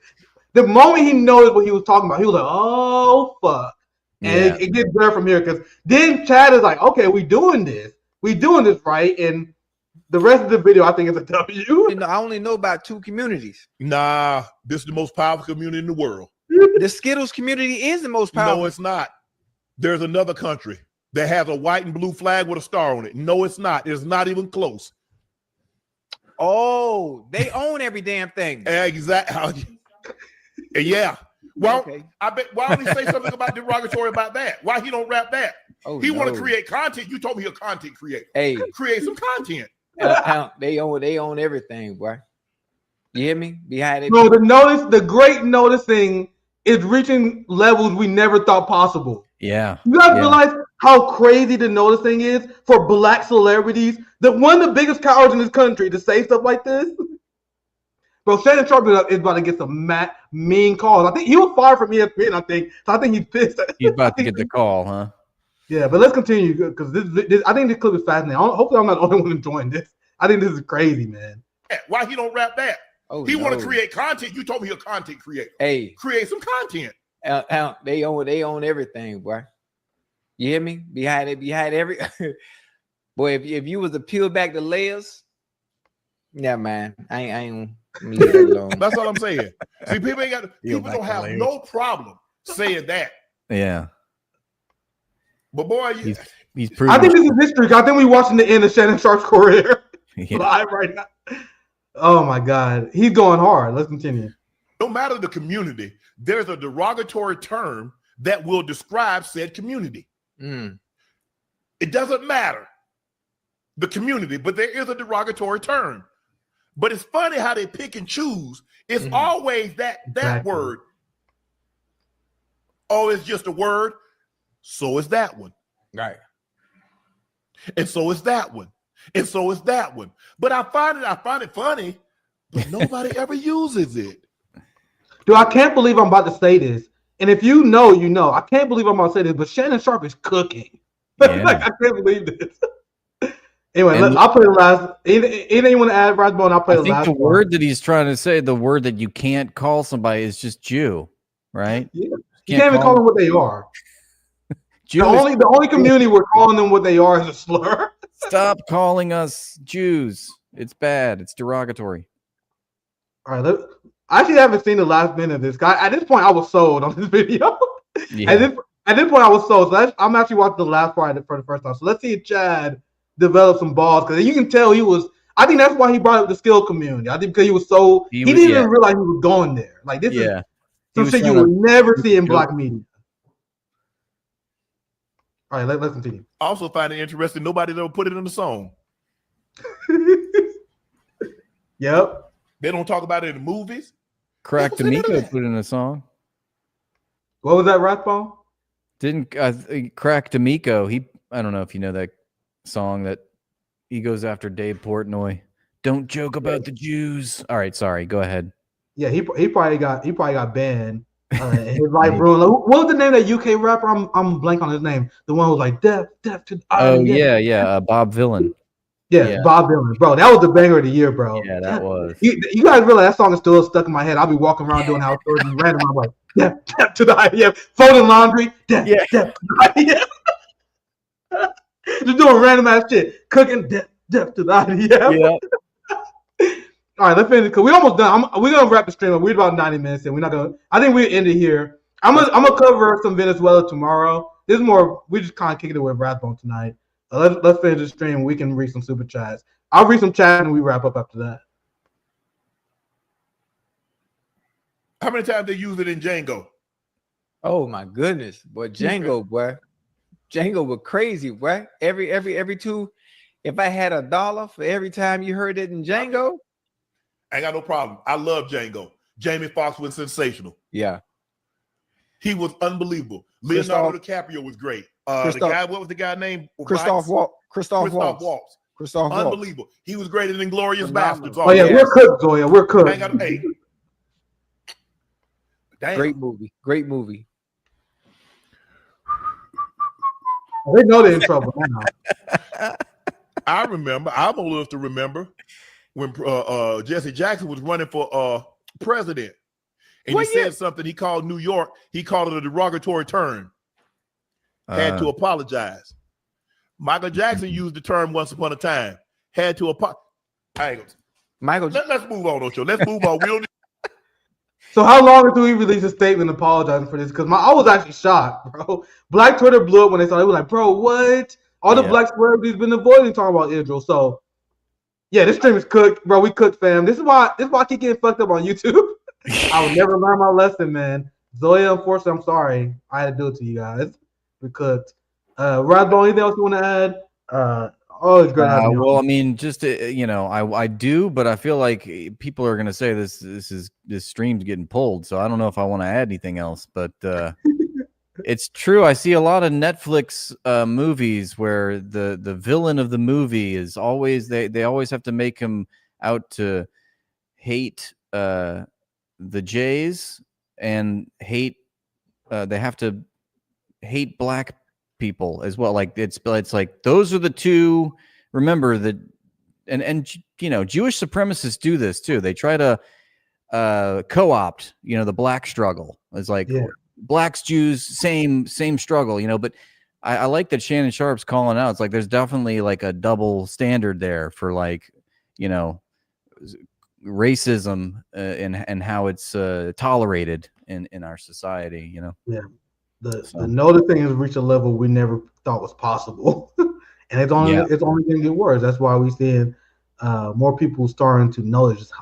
the moment he noticed what he was talking about, he was like, "Oh fuck!" And it gets better from here because then Chad is like, "Okay, we doing this right." And the rest of the video, I think, is a W. I only know about two communities. Nah, this is the most powerful community in the world. The Skittles community is the most powerful. No, it's not. There's another country that has a white and blue flag with a star on it. No, it's not. It's not even close. Oh, they own every damn thing. Exactly. Yeah. Well, Okay. I bet. Why don't he say something about derogatory about that? Why he don't rap that? Oh, He want to no. create content. You told me you're a content creator. Hey, Create some content. they own everything, boy. You hear me? Behind it. No, the great noticing is reaching levels we never thought possible. Yeah. You guys realize how crazy the noticing is for black celebrities? That one of the biggest cowards in this country to say stuff like this. Bro, Shannon Sharp is about to get some mean calls. I think he was fired from ESPN. I think he's pissed. He's about to get the call, huh? Yeah, but let's continue because this I think this clip is fascinating. Hopefully, I'm not the only one enjoying this. I think this is crazy, man. Why he don't rap that? Oh, He want to no. create content. You told me you're a content creator. Hey, Create some content. they own everything, boy. You hear me? Behind every boy. If you was to peel back the layers, yeah, man, I ain't leave that alone. That's what I'm saying. See, people don't have no problem saying that. Yeah. But boy, He's proven. I think this is history. I think we're watching the end of Shannon Sharp's career live right now. Oh my God, he's going hard. Let's continue. no matter the community, there's a derogatory term that will describe said community. Mm. It doesn't matter the community, but there is a derogatory term. But it's funny how they pick and choose. It's always that Exactly. word. Oh, it's just a word. So is that one. Right. And so is that one. And so is that one. But I find it funny, but nobody ever uses it. Dude, I can't believe I'm about to say this. And if you know, you know. I can't believe I'm about to say this, but Shannon Sharp is cooking. Yeah. Like, I can't believe this. Anyway, And I'll play the last. Anything you want to add, Rathbone? I'll play I the think last the one. word that he's trying to say, the word that you can't call somebody is just Jew, right? Yeah. You can't even call them what they are. Jew. The only community we're calling them what they are is a slur. Stop calling us Jews. It's bad. It's derogatory. All right, I actually haven't seen the last minute of this guy. At this point, I was sold on this video. Yeah. At this point, I was sold. So I'm actually watching the last part for the first time. So let's see if Chad developed some balls, because you can tell he was. I think that's why he brought up the skill community. I think because he was so he didn't even realize he was going there. Like, this is some shit you will never see in black media. All right, let's continue. I also find it interesting. Nobody ever put it in the song. Yep. They don't talk about it in the movies. Crack D'Amico put in a song. What was that, Rathbone? Didn't Crack D'Amico? I don't know if you know that song that he goes after Dave Portnoy. Don't joke about the Jews. All right, sorry. Go ahead. Yeah, he probably got banned. His life ruined. What was the name of that UK rapper? I'm blank on his name. The one who was like death to. Oh yeah. Bob Villain. Yeah, Bob Dylan, bro. That was the banger of the year, bro. Yeah, that was. You guys realize that song is still stuck in my head. I'll be walking around doing house chores and random. I'm like, death to the IDF. Folding laundry, death to the IDF. Just doing random ass shit. Cooking, death to the IDF. Yeah. All right, let's finish. Cause we almost done. We're gonna wrap the stream up. We're about 90 minutes in. We're not gonna. I think we end it here. I'm gonna cover some Venezuela tomorrow. This is more. We just kind of kicking it with Rathbone tonight. Let's finish the stream. We can read some super chats. I'll read some chat and we wrap up after that. How many times they use it in Django? Oh my goodness, boy, Django was crazy, boy. Every two. If I had $1 for every time you heard it in Django, I ain't got no problem. I love Django. Jamie Foxx was sensational. Yeah, he was unbelievable. Leonardo DiCaprio was great. The guy, what was the guy named? Christoph Waltz. Unbelievable. He was greater than Glorious Bastards. Oh yeah, we're cooked, Zoya. We're cooked. Damn. Great movie. They know they're in trouble now. I remember. I'm old enough to remember when Jesse Jackson was running for president, and he said something. He called New York. He called it a derogatory term. Had to apologize. Michael Jackson used the term once upon a time. Had to apologize. Let's move on, Ocho. Let's move on. We don't. So how long until he released a statement apologizing for this? Because I was actually shocked, bro. Black Twitter blew up when they saw it. It was like, bro, what? All the black celebrities been avoiding talking about Israel. So yeah, this stream is cooked, bro. We cooked, fam. This is why I keep getting fucked up on YouTube. I would never learn my lesson, man. Zoya, unfortunately, I'm sorry. I had to do it to you guys. We cooked. Rathbone, anything else you want to add? Always great having you. Well, I mean, just I do, but I feel like people are gonna say this stream's getting pulled, so I don't know if I want to add anything else. But it's true. I see a lot of Netflix movies where the villain of the movie is always they always have to make him out to hate the Jays and hate they have to hate black people as well. Like it's like those are the two. Remember that, and you know, Jewish supremacists do this too. They try to co-opt, you know, the black struggle. It's like blacks, Jews, same struggle, you know. But I like that Shannon Sharp's calling out. It's like there's definitely like a double standard there for, like, you know, racism and how it's tolerated in our society, you know. Yeah. The notice thing has reached a level we never thought was possible, and it's only going to get worse. That's why we're seeing more people starting to notice just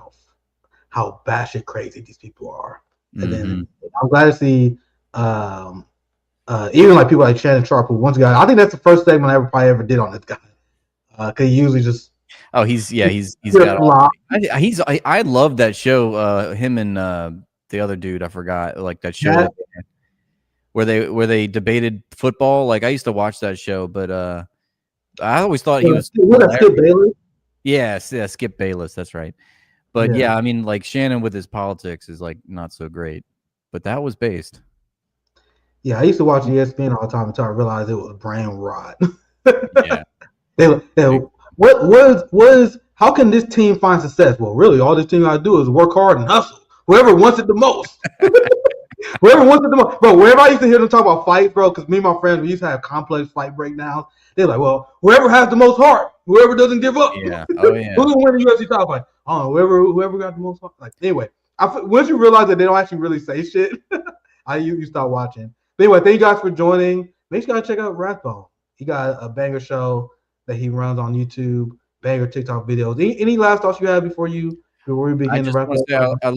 how batshit crazy these people are. And then I'm glad to see even like people like Shannon Sharp, who once got. I think that's the first segment I probably ever did on this guy, because he usually just. Oh, he's got all. I love that show. Him and the other dude, I forgot, like that show. Where they debated football. Like I used to watch that show, but I always thought he was. What that Skip Bayless? Yes, yeah, Skip Bayless. That's right. But Yeah. yeah, I mean, like Shannon with his politics is like not so great. But that was based. Yeah, I used to watch ESPN all the time until I realized it was brain rot. Yeah. How can this team find success? Well, really, all this team got to do is work hard and hustle. Whoever wants it the most. Whoever wants it the most. Bro, whenever I used to hear them talk about fights, bro, because me and my friends, we used to have complex fight breakdowns. They're like, well, whoever has the most heart, whoever doesn't give up. Yeah. Oh, yeah. Who's going to win the UFC title fight? Oh, whoever got the most heart. Like, anyway, once you realize that they don't actually really say shit, you start watching. But anyway, thank you guys for joining. Make sure you guys check out Rathbone. He got a banger show that he runs on YouTube, banger TikTok videos. Any last thoughts you have before we begin? I just want to say I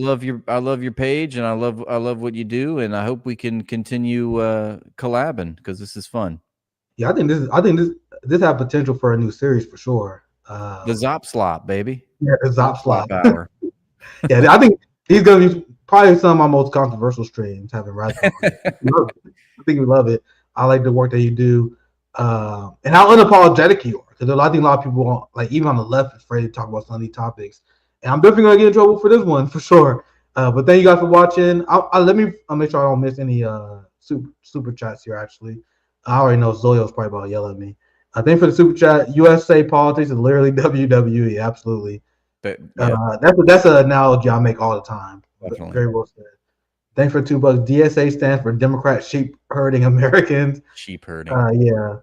love your page, and I love what you do, and I hope we can continue collabing because this is fun. Yeah, I think this have potential for a new series for sure. The Zop Slop, baby. Yeah, the Zop Slop hour. Yeah, I think he's gonna be probably some of my most controversial streams. Having Rathbone, I think we love it. I like the work that you do, and how unapologetic you are. Because I think a lot of people, like even on the left, is afraid to talk about some of these topics. And I'm definitely gonna get in trouble for this one for sure. But thank you guys for watching. Let me make sure I don't miss any super chats here. Actually, I already know Zoyo's probably about to yell at me. Thanks for the super chat. USA politics is literally WWE. Absolutely. But, yeah. That's an analogy I make all the time. Definitely. Very well said. Thanks for $2. DSA stands for Democrat Sheep Herding Americans. Sheep herding. Yeah.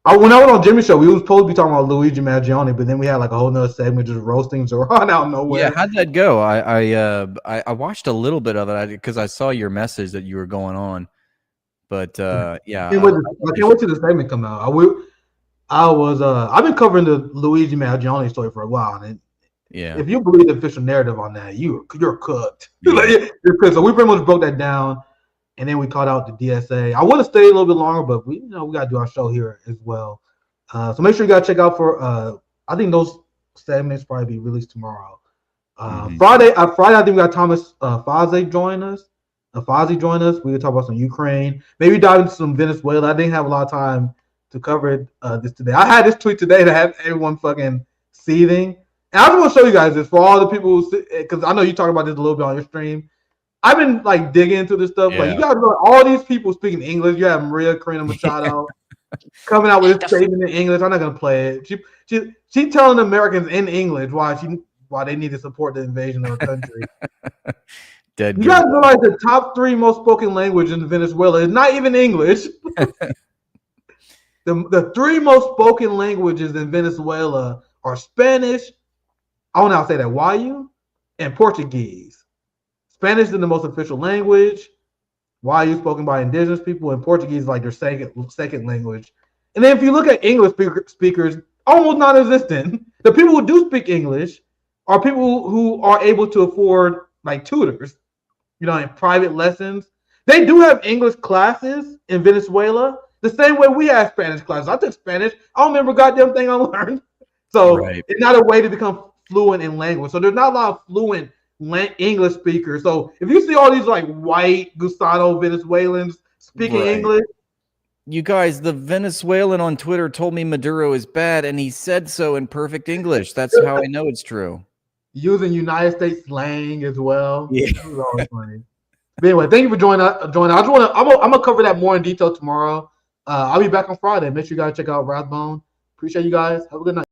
When I went on Jimmy's show, we were supposed to be talking about Luigi Mangione, but then we had like a whole nother segment just roasting Zohran out of nowhere. Yeah, how'd that go? I watched a little bit of it because I saw your message that you were going on. But yeah, I can't wait till the segment come out. I've been covering the Luigi Mangione story for a while, and yeah, if you believe the official narrative on that, you're cooked. Yeah. You're cooked. So we pretty much broke that down, and then we called out the DSA. I would have stayed a little bit longer, but we got to do our show here as well. So make sure you guys check out for. I think those segments probably be released tomorrow. Friday, I think we got Thomas Faze join us. Faze join us. We can talk about some Ukraine. Maybe dive into some Venezuela. I didn't have a lot of time to cover this today. I had this tweet today that had everyone fucking seething. And I just want to show you guys this for all the people because I know you talk about this a little bit on your stream. I've been like digging into this stuff. Yeah. Like you guys know all these people speaking English. You have Maria Corina Machado coming out with this statement in English. I'm not gonna play it. She telling Americans in English why they need to support the invasion of the country. You guys realize the top 3 most spoken language in Venezuela is not even English. The 3 most spoken languages in Venezuela are Spanish. I want to say that Wayu and Portuguese. Spanish is the most official language. Wayu spoken by indigenous people, and Portuguese is like their second language. And then if you look at English speakers, almost non-existent. The people who do speak English are people who are able to afford like tutors, in private lessons. They do have English classes in Venezuela, the same way we have Spanish classes. I took Spanish. I don't remember a goddamn thing I learned. So It's not a way to become fluent in language. So there's not a lot of fluent English speakers. So if you see all these like white Gusano Venezuelans speaking English. You guys, the Venezuelan on Twitter told me Maduro is bad, and he said so in perfect English. That's how I know it's true. Using United States slang as well. Yeah. It was always funny. But anyway, thank you for joining. I'm gonna cover that more in detail tomorrow. I'll be back on Friday. Make sure you guys check out Rathbone. Appreciate you guys. Have a good night.